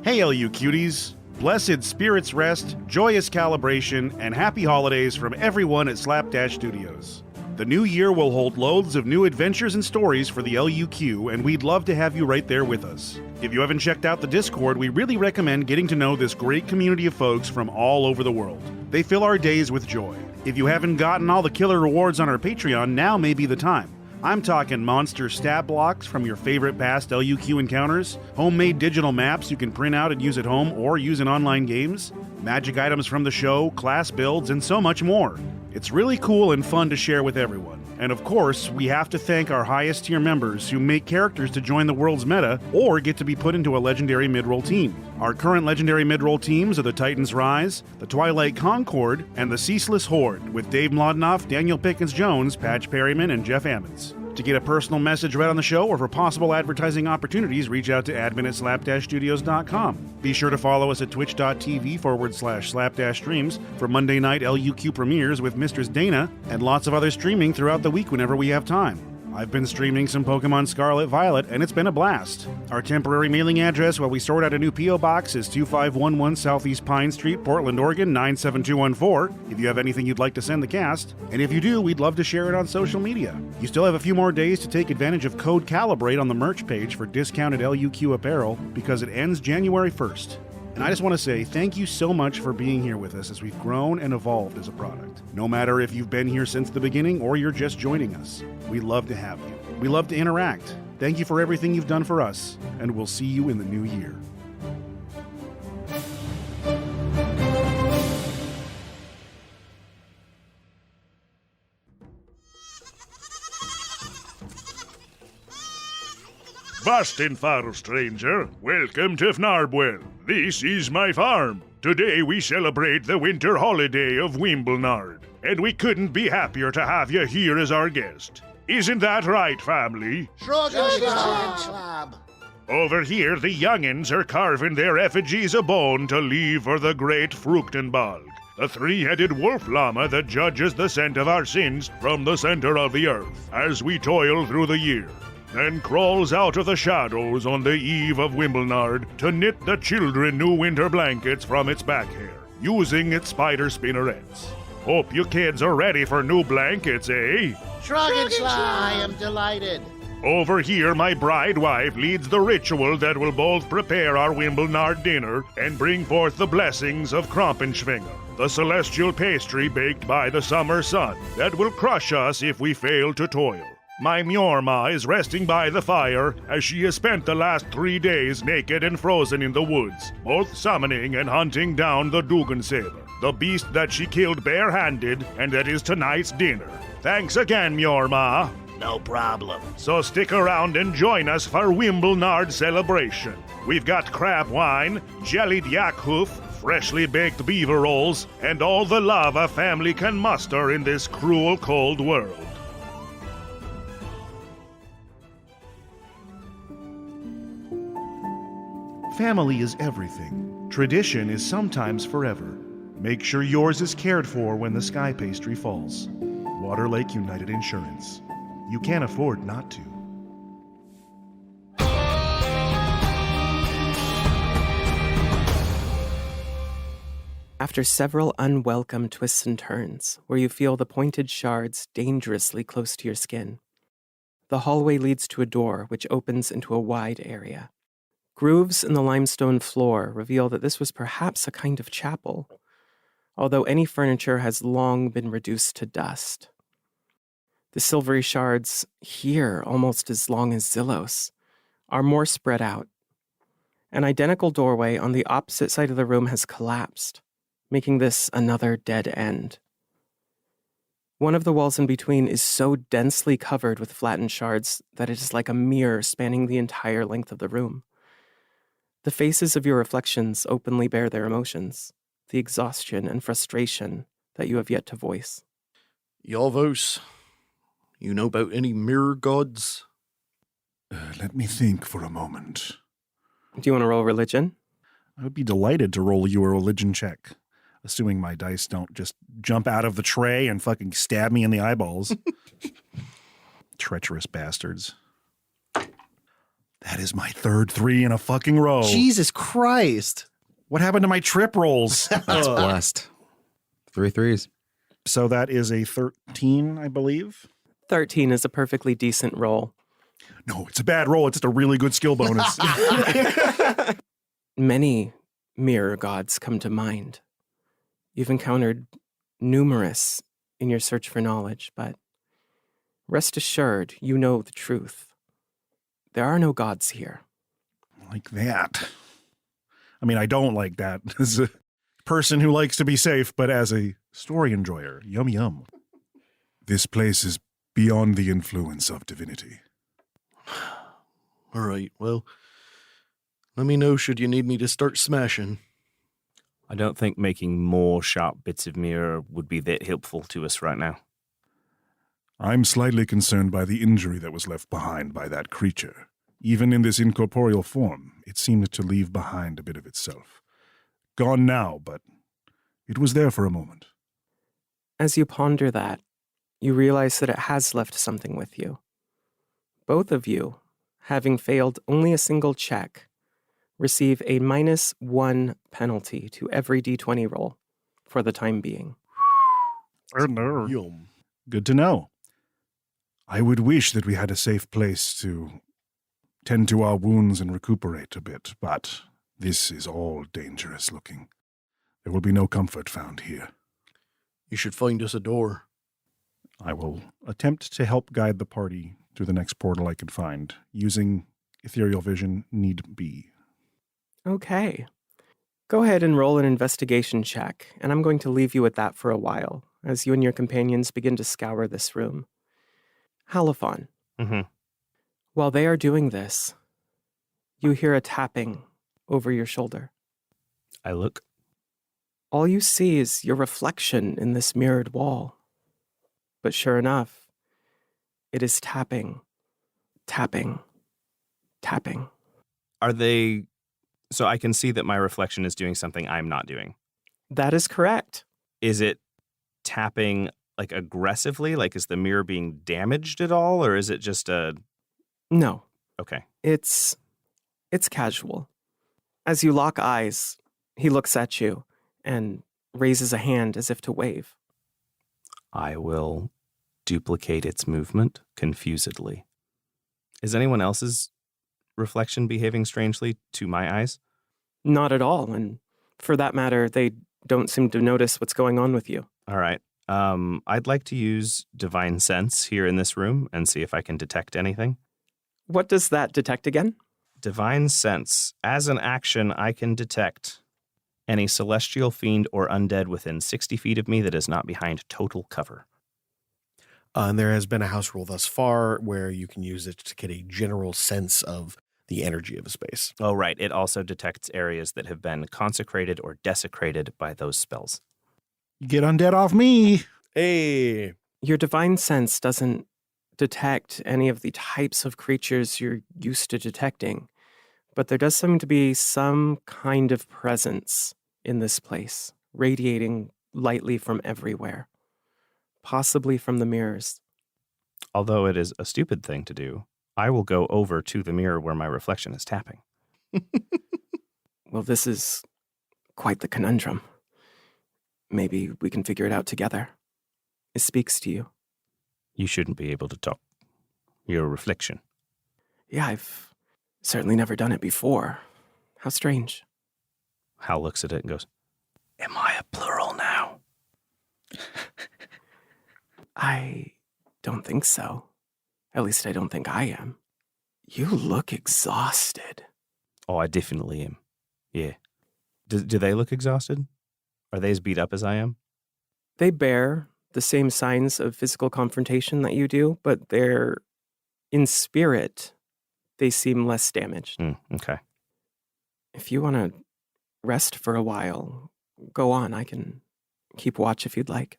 Hey, LU cuties! Blessed spirits rest, joyous calibration, and happy holidays from everyone at Slapdash Studios. The new year will hold loads of new adventures and stories for the LUQ, and we'd love to have you right there with us. If you haven't checked out the Discord, we really recommend getting to know this great community of folks from all over the world. They fill our days with joy. If you haven't gotten all the killer rewards on our Patreon, now may be the time. I'm talking monster stat blocks from your favorite past LUQ encounters, homemade digital maps you can print out and use at home or use in online games, magic items from the show, class builds, and so much more. It's really cool and fun to share with everyone. And of course, we have to thank our highest tier members who make characters to join the world's meta or get to be put into a legendary midroll team. Our current legendary midroll teams are the Titans Rise, the Twilight Concord, and the Ceaseless Horde, with Dave Mlodinoff, Daniel Pickens-Jones, Patch Perryman, and Jeff Ammons. To get a personal message read on the show or for possible advertising opportunities, reach out to admin@slap-studios.com. Be sure to follow us at twitch.tv/slap-streams for Monday night LUQ premieres with Mistress Dana and lots of other streaming throughout the week whenever we have time. I've been streaming some Pokemon Scarlet Violet, and it's been a blast. Our temporary mailing address while we sort out a new P.O. Box is 2511 Southeast Pine Street, Portland, Oregon, 97214, if you have anything you'd like to send the cast. And if you do, we'd love to share it on social media. You still have a few more days to take advantage of code CALIBRATE on the merch page for discounted LUQ apparel, because it ends January 1st. And I just want to say thank you so much for being here with us as we've grown and evolved as a product. No matter if you've been here since the beginning or you're just joining us, we love to have you. We love to interact. Thank you for everything you've done for us, and we'll see you in the new year. Bustin' far, stranger. Welcome to Fnarbwell. This is my farm. Today we celebrate the winter holiday of Wimblenard, and we couldn't be happier to have you here as our guest. Isn't that right, family? Over here, the youngins are carving their effigies a bone to leave for the great Fruchtenbalg, the three-headed wolf llama that judges the scent of our sins from the center of the earth as we toil through the year, then crawls out of the shadows on the eve of Wimblenard to knit the children new winter blankets from its back hair, using its spider spinnerets. Hope you kids are ready for new blankets, eh? Shrugginsla, I am delighted. Over here, my bride wife leads the ritual that will both prepare our Wimblenard dinner and bring forth the blessings of Krampenschwinger, the celestial pastry baked by the summer sun that will crush us if we fail to toil. My Mjorma is resting by the fire as she has spent the last 3 days naked and frozen in the woods, both summoning and hunting down the Dugensaber, the beast that she killed barehanded and that is tonight's dinner. Thanks again, Mjorma. No problem. So stick around and join us for Wimblenard celebration. We've got crab wine, jellied yak hoof, freshly baked beaver rolls, and all the love a family can muster in this cruel cold world. Family is everything. Tradition is sometimes forever. Make sure yours is cared for when the sky pastry falls. Water Lake United Insurance. You can't afford not to. After several unwelcome twists and turns, where you feel the pointed shards dangerously close to your skin, the hallway leads to a door which opens into a wide area. Grooves in the limestone floor reveal that this was perhaps a kind of chapel, although any furniture has long been reduced to dust. The silvery shards, here almost as long as Zillos, are more spread out. An identical doorway on the opposite side of the room has collapsed, making this another dead end. One of the walls in between is so densely covered with flattened shards that it is like a mirror spanning the entire length of the room. The faces of your reflections openly bear their emotions, the exhaustion and frustration that you have yet to voice. Yavos, you know about any mirror gods? Let me think for a moment. Do you want to roll religion? I would be delighted to roll you a religion check, assuming my dice don't just jump out of the tray and fucking stab me in the eyeballs. Treacherous bastards. That is my third 3 in a fucking row. Jesus Christ. What happened to my trip rolls? That's blessed. 3 threes. So that is a 13, I believe. 13 is a perfectly decent roll. No, it's a bad roll. It's just a really good skill bonus. Many mirror gods come to mind. You've encountered numerous in your search for knowledge, but rest assured, you know the truth. There are no gods here. Like that. I mean, I don't like that as a person who likes to be safe, but as a story enjoyer, yum yum. This place is beyond the influence of divinity. All right, well, let me know should you need me to start smashing. I don't think making more sharp bits of mirror would be that helpful to us right now. I'm slightly concerned by the injury that was left behind by that creature. Even in this incorporeal form, it seemed to leave behind a bit of itself. Gone now, but it was there for a moment. As you ponder that, you realize that it has left something with you. Both of you, having failed only a single check, receive a -1 penalty to every d20 roll for the time being. Oh, no. Yum. Good to know. I would wish that we had a safe place to tend to our wounds and recuperate a bit, but this is all dangerous looking. There will be no comfort found here. You should find us a door. I will attempt to help guide the party to the next portal I can find, using ethereal vision need be. Okay. Go ahead and roll an investigation check, and I'm going to leave you at that for a while, as you and your companions begin to scour this room. Halifon. Mm-hmm. While they are doing this, You hear a tapping over your shoulder. I look. All you see is your reflection in this mirrored wall. But sure enough, it is tapping, tapping, tapping. Are they... So I can see that my reflection is doing something I'm not doing. That is correct. Is it tapping like aggressively? Like, is the mirror being damaged at all? Or is it just a... No, Okay. it's casual. As you lock eyes, he looks at you and raises a hand as if to wave. I will duplicate its movement confusedly. Is anyone else's reflection behaving strangely to my eyes? Not at all, and for that matter, they don't seem to notice what's going on with you. All right. I'd like to use Divine Sense here in this room and see if I can detect anything. What does that detect again? Divine Sense. As an action, I can detect any celestial fiend or undead within 60 feet of me that is not behind total cover. And there has been a house rule thus far where you can use it to get a general sense of the energy of a space. Oh, right. It also detects areas that have been consecrated or desecrated by those spells. Get undead off me. Hey. Your divine sense doesn't detect any of the types of creatures you're used to detecting, but there does seem to be some kind of presence in this place, radiating lightly from everywhere, possibly from the mirrors. Although it is a stupid thing to do, I will go over to the mirror where my reflection is tapping. Well, this is quite the conundrum. Maybe we can figure it out together. It speaks to you. You shouldn't be able to talk. Your reflection. Yeah, I've certainly never done it before. How strange. Hal looks at it and goes, "Am I a plural now?" I don't think so. At least I don't think I am. You look exhausted. Oh, I definitely am. Yeah. Do they look exhausted? Are they as beat up as I am? They bear the same signs of physical confrontation that you do, but they're, in spirit, they seem less damaged. Okay. If you want to rest for a while, go on. I can keep watch if you'd like.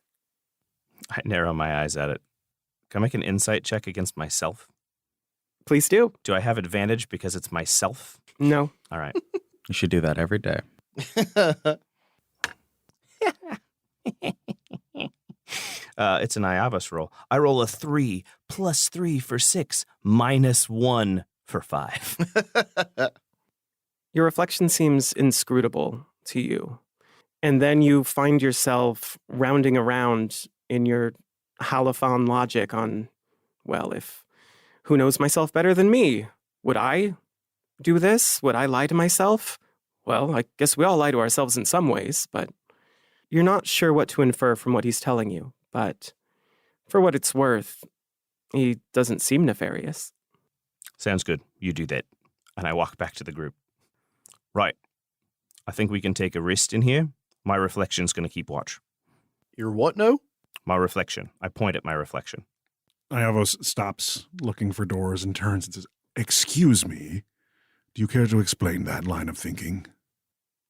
I narrow my eyes at it. Can I make an insight check against myself? Please do. Do I have advantage because it's myself? No. All right. You should do that every day. It's an Iavos roll. I roll a 3 plus 3 for 6 minus 1 for 5. Your reflection seems inscrutable to you. And then you find yourself rounding around in your Halophon logic on, well, if who knows myself better than me? Would I do this? Would I lie to myself? Well, I guess we all lie to ourselves in some ways, but you're not sure what to infer from what he's telling you. But for what it's worth, he doesn't seem nefarious. Sounds good. You do that. And I walk back to the group. Right. I think we can take a rest in here. My reflection's going to keep watch. Your what now? My reflection. I point at my reflection. Iavos stops looking for doors and turns and says, "Excuse me, do you care to explain that line of thinking?"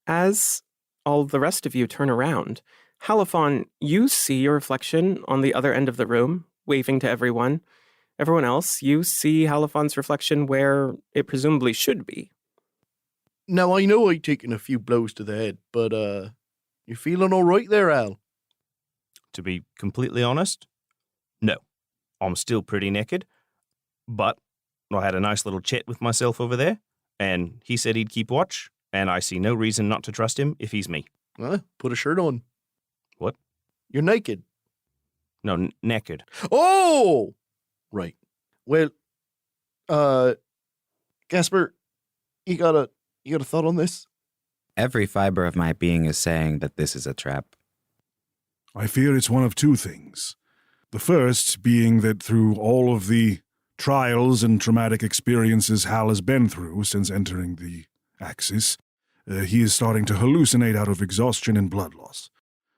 As all the rest of you turn around, Halophon, you see your reflection on the other end of the room, waving to everyone. Everyone else, you see Halophon's reflection where it presumably should be. Now, I know I've taken a few blows to the head, but, you feeling all right there, Al? To be completely honest, no. I'm still pretty naked, but I had a nice little chat with myself over there, and he said he'd keep watch, and I see no reason not to trust him if he's me. Put a shirt on. What? You're naked. No, naked. Oh! Right. Well, Gasper, you got a thought on this? Every fiber of my being is saying that this is a trap. I fear it's one of two things. The first being that through all of the trials and traumatic experiences Hal has been through since entering the Axis, he is starting to hallucinate out of exhaustion and blood loss.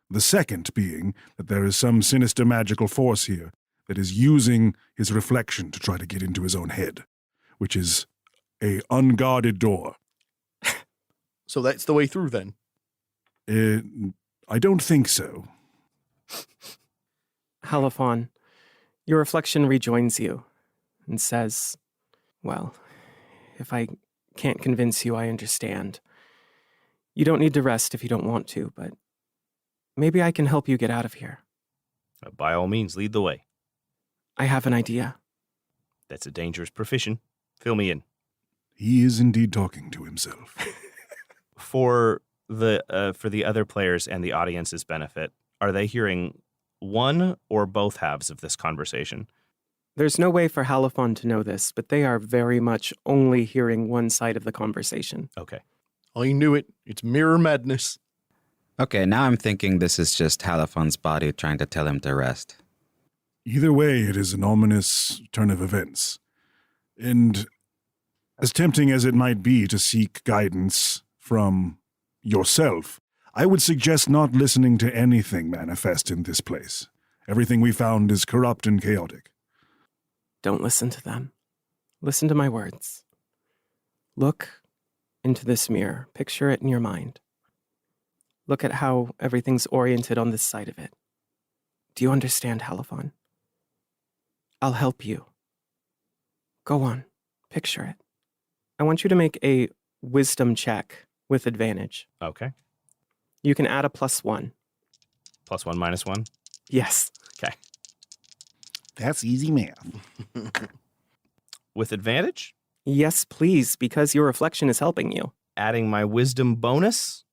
The second being that there is some sinister magical force here that is using his reflection to try to get into his own head, which is a unguarded door. So that's the way through then. I don't think so. Halifon, your reflection rejoins you and says, well, if I can't convince you, I understand. You don't need to rest if you don't want to, but maybe I can help you get out of here. By all means, lead the way. I have an idea. That's a dangerous profession. Fill me in. He is indeed talking to himself. For the other players and the audience's benefit, are they hearing one or both halves of this conversation? There's no way for Halifon to know this, but they are very much only hearing one side of the conversation. Okay. I knew it. It's mirror madness. Okay, now I'm thinking this is just Halifon's body trying to tell him to rest. Either way, it is an ominous turn of events. And as tempting as it might be to seek guidance from yourself, I would suggest not listening to anything manifest in this place. Everything we found is corrupt and chaotic. Don't listen to them. Listen to my words. Look into this mirror. Picture it in your mind. Look at how everything's oriented on this side of it. Do you understand, Halifon? I'll help you. Go on. Picture it. I want you to make a wisdom check with advantage. Okay. You can add a +1. +1, -1? Yes. Okay. That's easy math. With advantage? Yes, please, because your reflection is helping you. Adding my wisdom bonus?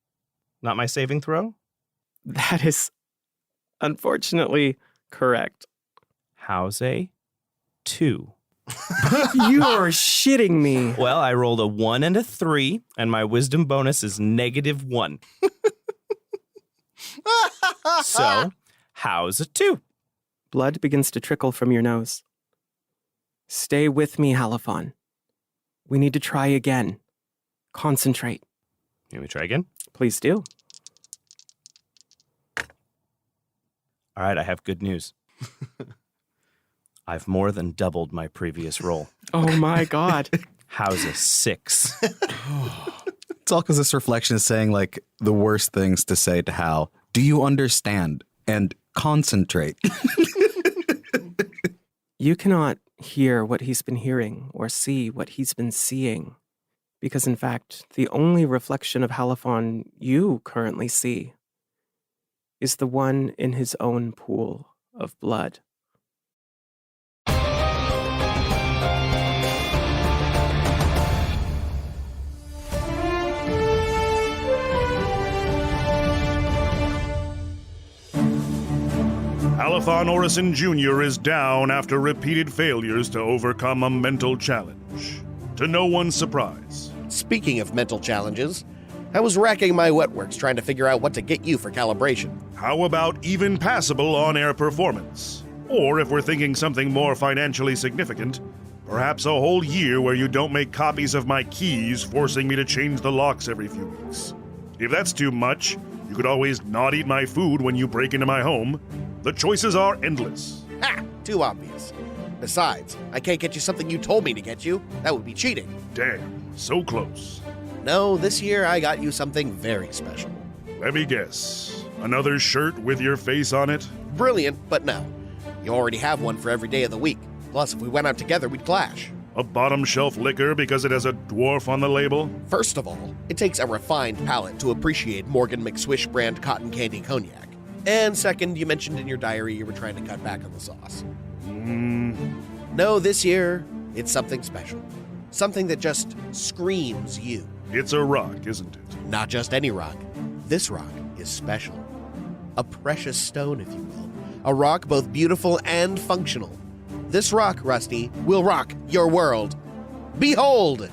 Not my saving throw? That is unfortunately correct. How's a 2? You're shitting me. Well, I rolled a 1 and a 3, and my wisdom bonus is -1. So, how's a 2? Blood begins to trickle from your nose. Stay with me, Halifon. We need to try again. Concentrate. Can we try again? Please do. All right, I have good news. I've more than doubled my previous roll. Oh my God. How's a 6? It's all because this reflection is saying, like, the worst things to say to Hal. Do you understand? And concentrate. You cannot hear what he's been hearing or see what he's been seeing. Because in fact, the only reflection of Halifon you currently see is the one in his own pool of blood. Halifon Orison Jr. is down after repeated failures to overcome a mental challenge. To no one's surprise. Speaking of mental challenges, I was racking my wetworks trying to figure out what to get you for calibration. How about even passable on-air performance? Or if we're thinking something more financially significant, perhaps a whole year where you don't make copies of my keys, forcing me to change the locks every few weeks. If that's too much, you could always not eat my food when you break into my home. The choices are endless. Ha! Too obvious. Besides, I can't get you something you told me to get you. That would be cheating. Damn, so close. No, this year I got you something very special. Let me guess. Another shirt with your face on it? Brilliant, but no. You already have one for every day of the week. Plus, if we went out together, we'd clash. A bottom shelf liquor because it has a dwarf on the label? First of all, it takes a refined palate to appreciate Morgan McSwish brand cotton candy cognac. And second, you mentioned in your diary you were trying to cut back on the sauce. No, this year, it's something special. Something that just screams you. It's a rock, isn't it? Not just any rock. This rock is special. A precious stone, if you will. A rock both beautiful and functional. This rock, Rusty, will rock your world. Behold!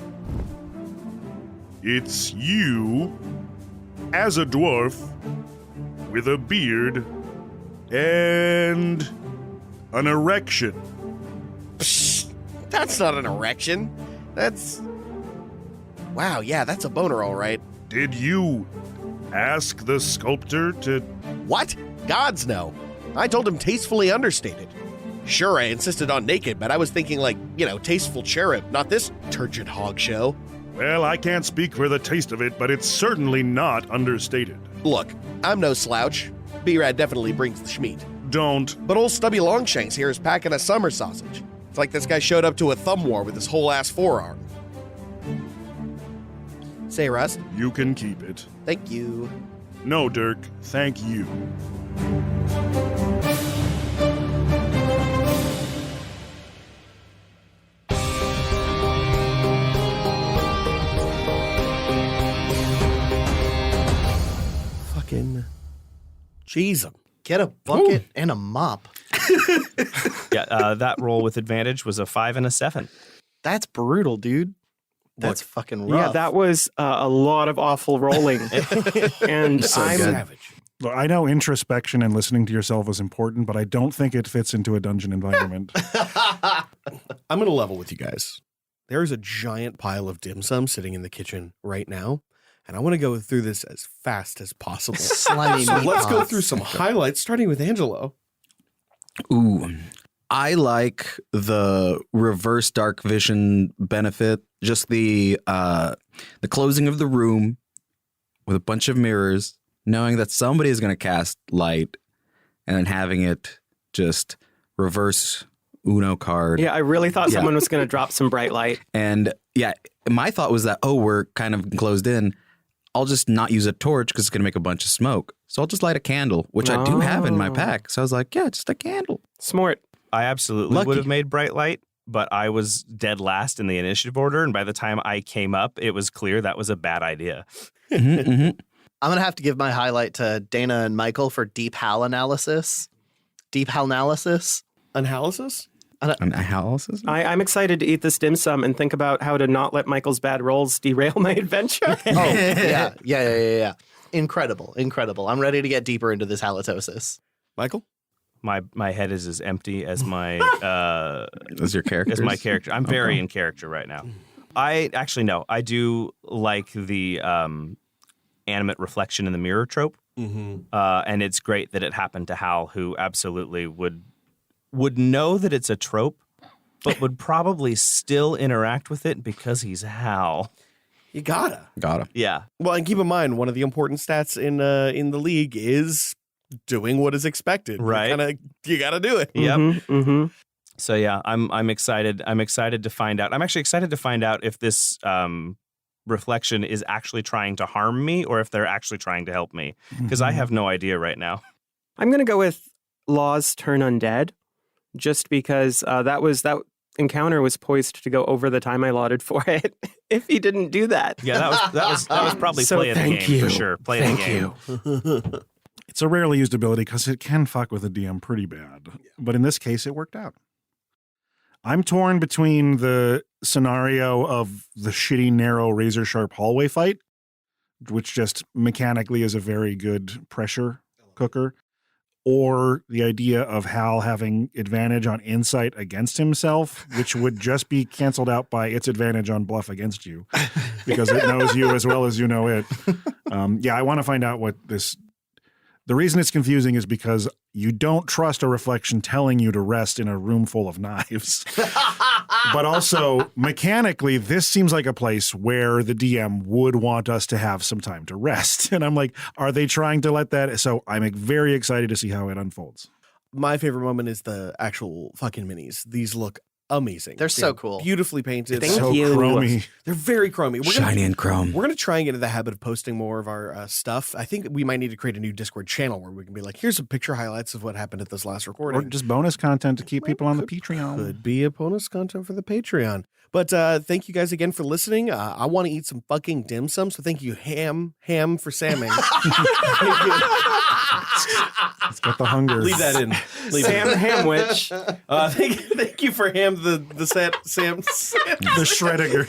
It's you, as a dwarf, with a beard, and an erection. Psh, that's not an erection. That's... Wow, yeah, that's a boner, all right. Did you ask the sculptor to... What? Gods no. I told him tastefully understated. Sure, I insisted on naked, but I was thinking like, tasteful cherub, not this turgid hog show. Well, I can't speak for the taste of it, but it's certainly not understated. Look, I'm no slouch. B-Rad definitely brings the schmeat. Don't. But old Stubby Longshanks here is packing a summer sausage. It's like this guy showed up to a thumb war with his whole ass forearm. Say, Rust. You can keep it. Thank you. No, Dirk, thank you. Fucking jeez 'em. Get a bucket and a mop. Yeah, that roll with advantage was a 5 and a 7. That's brutal, dude. That's fucking rough. Yeah, that was a lot of awful rolling. And I'm savage. Look, I know introspection and listening to yourself is important, but I don't think it fits into a dungeon environment. I'm going to level with you guys. There's a giant pile of dim sum sitting in the kitchen right now, and I want to go through this as fast as possible. Slimy So meat let's go pots. through some highlights, starting with Angelo. Ooh, I like the reverse dark vision benefit. Just the closing of the room with a bunch of mirrors, knowing that somebody is going to cast light, and then having it just reverse Uno card. yeah, I really thought Yeah. someone was going to drop some bright light. And yeah, my thought was that, we're kind of closed in. I'll just not use a torch because it's going to make a bunch of smoke. So I'll just light a candle, which I do have in my Oh. pack. So I was like, yeah, just a candle. Smart. I absolutely Lucky. would have made bright light, but I was dead last in the initiative order, and by the time I came up, it was clear that was a bad idea. Mhm, mhm. I'm going to have to give my highlight to Dana and Michael for deep HAL analysis. Deep HAL analysis. Analysis? Analysis? I'm excited to eat this dim sum and think about how to not let Michael's bad rolls derail my adventure. Yeah. Incredible. I'm ready to get deeper into this halitosis. Michael? My head is as empty as my As your character? as my character. I'm very in character right now. I actually no. I do like the animate reflection in the mirror trope, and it's great that it happened to Hal, who absolutely would know that it's a trope, but would probably still interact with it because he's Hal. You gotta. Got him. Yeah. Well, and keep in mind, one of the important stats in the league is doing what is expected. Right. You gotta do it. Yep. Mm-hmm. So yeah, I'm excited. I'm excited to find out. I'm actually excited to find out if this reflection is actually trying to harm me or if they're actually trying to help me, because I have no idea right now. I'm going to go with Law's Turn Undead, just because that encounter was poised to go over the time I allotted for it. If he didn't do that. Yeah, that was probably So play of the thank game you. for sure. Play of the game. It's a rarely used ability because it can fuck with a DM pretty bad. But in this case, it worked out. I'm torn between the scenario of the shitty, narrow, razor-sharp hallway fight, which just mechanically is a very good pressure cooker, or the idea of Hal having advantage on insight against himself, which would just be canceled out by its advantage on bluff against you, because it knows you as well as you know it. I want to find out what this... The reason it's confusing is because you don't trust a reflection telling you to rest in a room full of knives. But also, mechanically, this seems like a place where the DM would want us to have some time to rest. And I'm like, are they trying to let that? So I'm very excited to see how it unfolds. My favorite moment is the actual fucking minis. These look amazing. They're so cool. Beautifully painted. Thank So you. chromy. They're very chromy. Shiny and chrome. We're going to try and get into the habit of posting more of our stuff. I think we might need to create a new Discord channel where we can be like, here's some picture highlights of what happened at this last Or recording. just bonus content to keep people on the Patreon. Could be a bonus content for the Patreon. But thank you guys again for listening. I want to eat some fucking dim sum, so thank you, Ham, for samming. Thank you. It's got the hunger. Leave that in. Leave Sam it. Hamwich. Thank you for Ham, Sam. The Schredinger.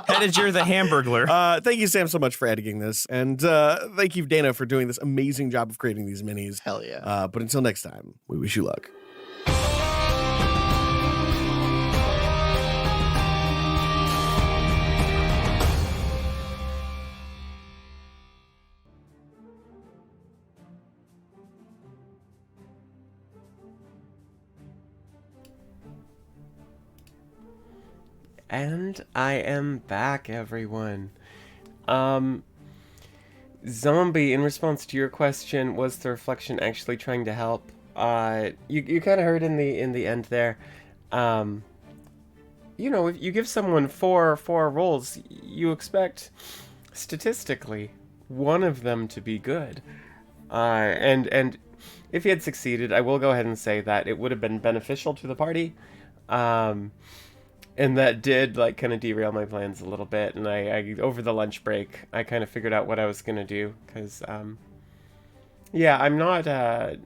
Headiger the Hamburglar. Thank you, Sam, so much for editing this. And thank you, Dana, for doing this amazing job of creating these minis. Hell yeah. But until next time, we wish you luck. And I am back, everyone. Zombie, in response to your question, was the reflection actually trying to help? You kind of heard in the end there. You know, if you give someone four rolls, you expect statistically one of them to be good. And if he had succeeded, I will go ahead and say that it would have been beneficial to the party. And that did like kind of derail my plans a little bit. And I over the lunch break, I kind of figured out what I was gonna do because, yeah, I'm not a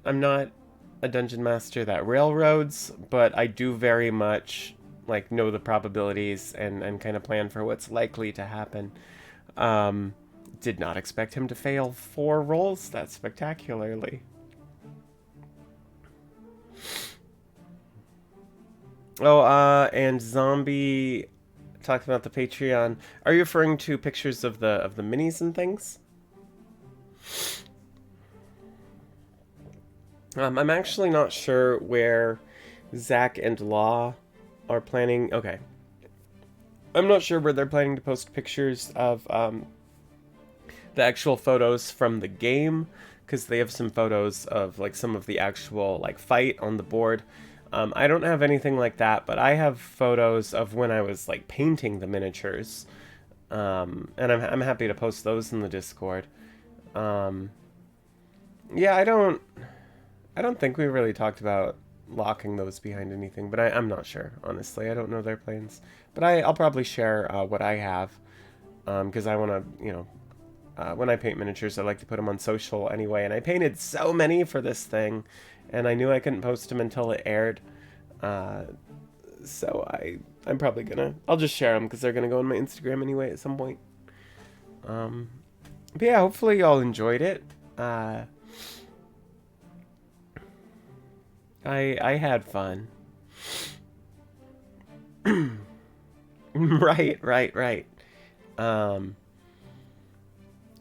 dungeon master that railroads, but I do very much like know the probabilities and kind of plan for what's likely to happen. Did not expect him to fail 4 rolls that spectacularly. Oh, and Zombie talked about the Patreon. Are you referring to pictures of the minis and things? I'm actually not sure where Zach and Law are planning. Okay. I'm not sure where they're planning to post pictures of the actual photos from the game, because they have some photos of like some of the actual like fight on the board. I don't have anything like that, but I have photos of when I was like painting the miniatures, and I'm happy to post those in the Discord. Yeah, I don't think we really talked about locking those behind anything, but I'm not sure, honestly. I don't know their plans, but I'll probably share what I have, because I want to, you know, when I paint miniatures, I like to put them on social anyway, and I painted so many for this thing, and I knew I couldn't post them until it aired, so I'm probably gonna, I'll just share them, because they're gonna go on my Instagram anyway at some point. But yeah, hopefully y'all enjoyed it. I had fun. Right.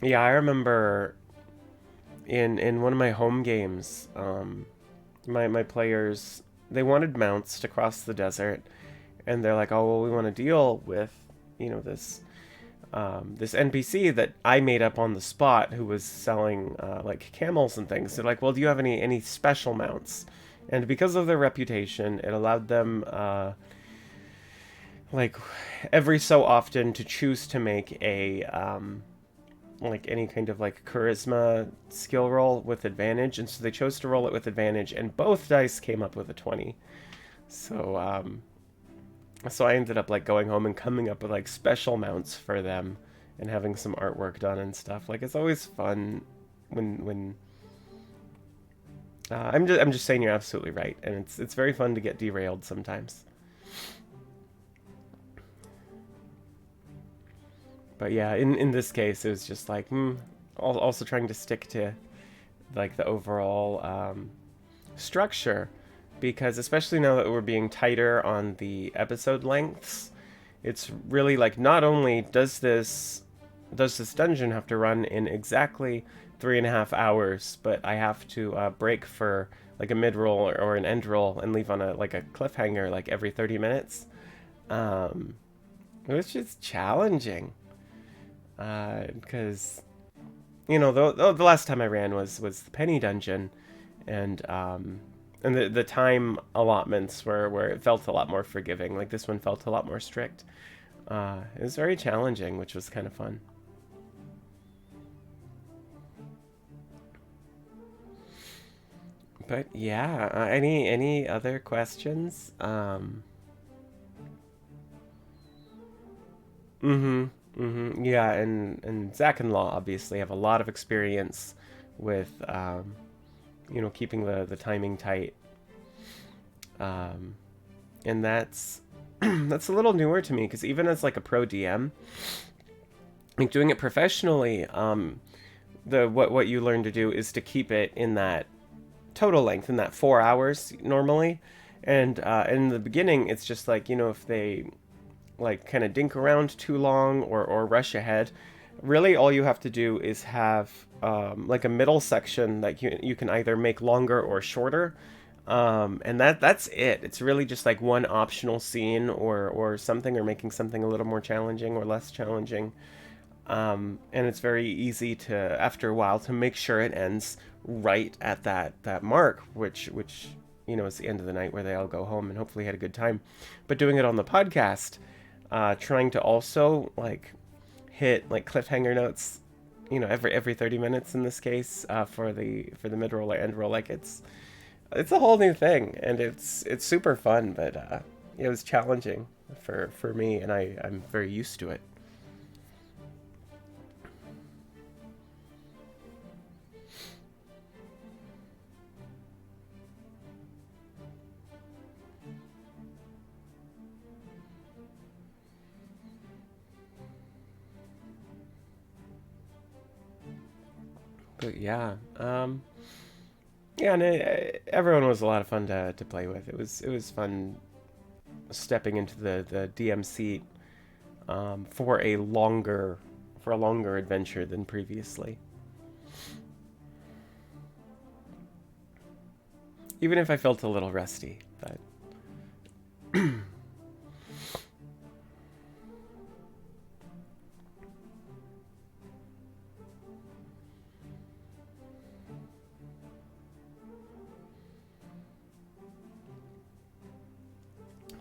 Yeah, I remember in one of my home games, my players, they wanted mounts to cross the desert, and they're like, oh, well, we want to deal with, you know, this NPC that I made up on the spot who was selling like camels and things. They're like, well, do you have any special mounts? And because of their reputation, it allowed them like every so often to choose to make a like any kind of like charisma skill roll with advantage, and so they chose to roll it with advantage, and both dice came up with a 20. So so I ended up like going home and coming up with like special mounts for them and having some artwork done and stuff. Like, it's always fun when I'm just saying, you're absolutely right, and it's very fun to get derailed sometimes. But yeah, in this case, it was just like, also trying to stick to like the overall structure, because especially now that we're being tighter on the episode lengths, it's really like, not only does this dungeon have to run in exactly 3.5 hours, but I have to break for like a mid roll or an end roll and leave on a cliffhanger like every 30 minutes. It was just challenging. Because, you know, the last time I ran was the Penny Dungeon, and the time allotments where it felt a lot more forgiving. Like, this one felt a lot more strict. It was very challenging, which was kind of fun. But yeah, any other questions? Yeah, and Zach and Law obviously have a lot of experience with, you know, keeping the timing tight. And that's that's a little newer to me, because even as like a pro DM, like doing it professionally, what you learn to do is to keep it in that total length, in that 4 hours normally. And in the beginning, it's just like, you know, if they like kind of dink around too long or rush ahead, really all you have to do is have like a middle section that you can either make longer or shorter, And that's it. It's really just like one optional scene or something, or making something a little more challenging or less challenging. And it's very easy to, after a while, to make sure it ends right at that mark, which is the end of the night where they all go home and hopefully had a good time. But doing it on the podcast, trying to also like hit like cliffhanger notes, every 30 minutes in this case, for the mid roll or end roll, like it's a whole new thing, and it's super fun, but it was challenging for me, and I'm very used to it. But yeah, and everyone was a lot of fun to play with. It was fun stepping into the DM seat, for a longer adventure than previously. Even if I felt a little rusty, but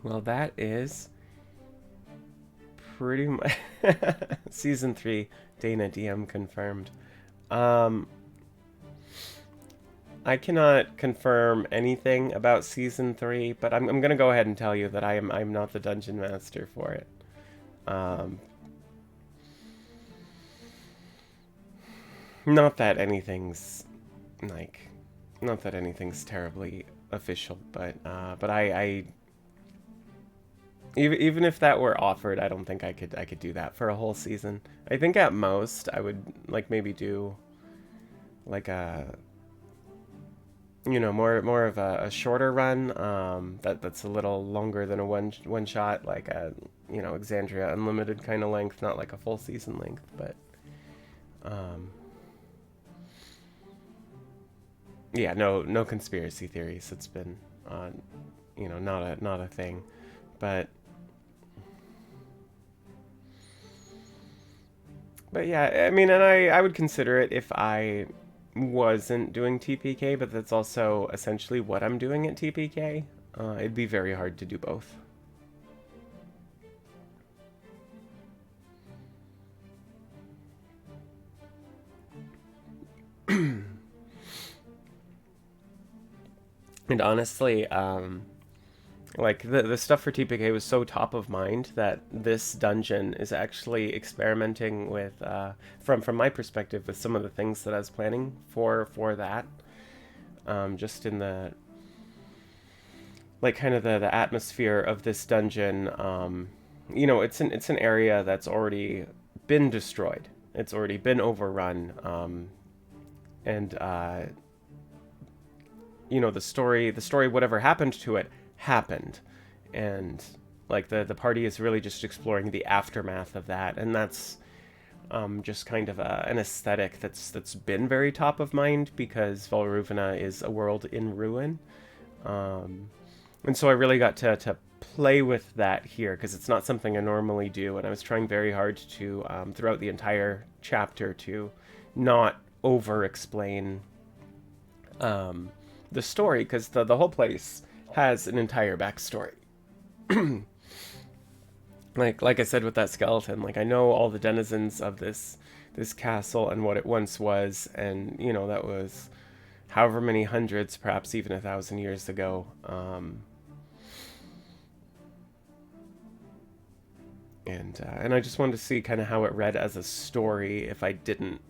well, that is pretty much season 3. Dana DM confirmed. I cannot confirm anything about season 3, but I'm gonna go ahead and tell you that I'm not the dungeon master for it. Not that anything's terribly official, but I even if that were offered, I don't think I could do that for a whole season. I think at most I would like maybe do like a more of a shorter run, that's a little longer than a one shot, like a Exandria Unlimited kind of length, not like a full season length, but yeah, no conspiracy theories. It's been not a thing, but yeah, I mean, and I would consider it if I wasn't doing TPK, but that's also essentially what I'm doing at TPK. It'd be very hard to do both. And honestly, like the stuff for TPK was so top of mind that this dungeon is actually experimenting with, from my perspective, with some of the things that I was planning for that. Just in the like kind of the atmosphere of this dungeon. It's an area that's already been destroyed. It's already been overrun. And the story, whatever happened to it, happened, and like the party is really just exploring the aftermath of that, and that's just kind of an aesthetic that's been very top of mind because Volruvina is a world in ruin, and so I really got to play with that here because it's not something I normally do, and I was trying very hard to throughout the entire chapter to not over explain the story, because the whole place has an entire backstory. like I said with that skeleton, like I know all the denizens of this castle and what it once was, and that was however many hundreds, perhaps even 1,000 years ago. And I just wanted to see kind of how it read as a story if I didn't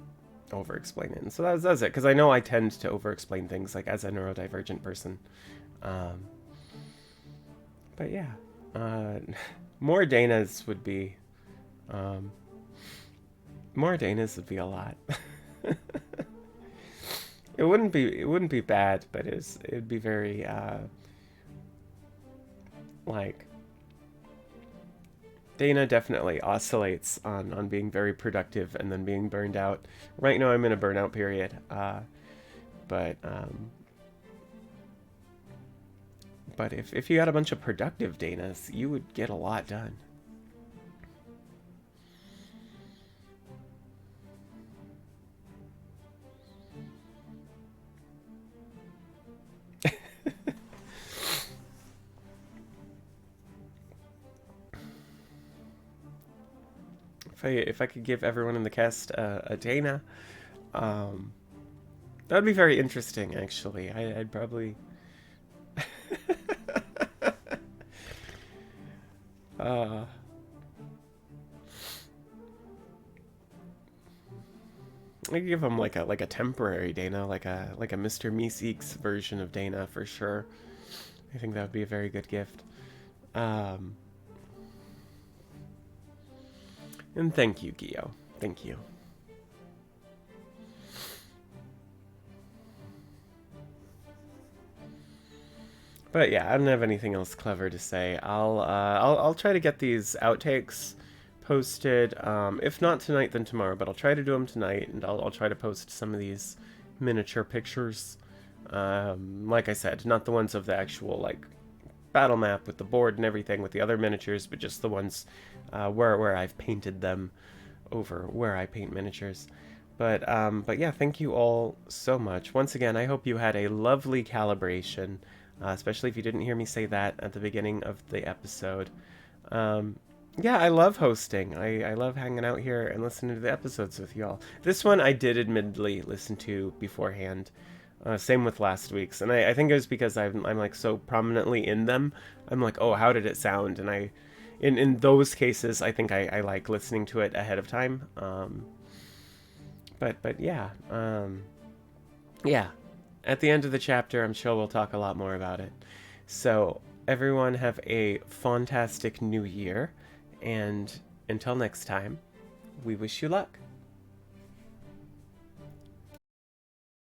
over explain it. And so that's it, because I know I tend to over explain things, like as a neurodivergent person. But yeah, more Danas would be a lot. It wouldn't be bad, but it'd be very like Dana definitely oscillates on being very productive and then being burned out. Right now I'm in a burnout period, but But if you had a bunch of productive Danas, you would get a lot done. If I could give everyone in the cast a Dana, that would be very interesting. Actually, I'd probably. I could give him like a temporary Dana, like a Mr. Meeseeks version of Dana for sure. I think that would be a very good gift. And thank you, Gio. Thank you. But yeah, I don't have anything else clever to say. I'll try to get these outtakes posted. If not tonight, then tomorrow. But I'll try to do them tonight, and I'll try to post some of these miniature pictures. Like I said, not the ones of the actual like battle map with the board and everything with the other miniatures, but just the ones where I've painted them over where I paint miniatures. But yeah, thank you all so much. Once again, I hope you had a lovely calibration, especially if you didn't hear me say that at the beginning of the episode. Yeah, I love hosting. I love hanging out here and listening to the episodes with y'all. This one I did admittedly listen to beforehand. Same with last week's, and I think it was because I'm like so prominently in them. I'm like, oh, how did it sound? And in those cases, I think I like listening to it ahead of time. But yeah, yeah. At the end of the chapter, I'm sure we'll talk a lot more about it. So everyone have a fantastic new year, and until next time, we wish you luck.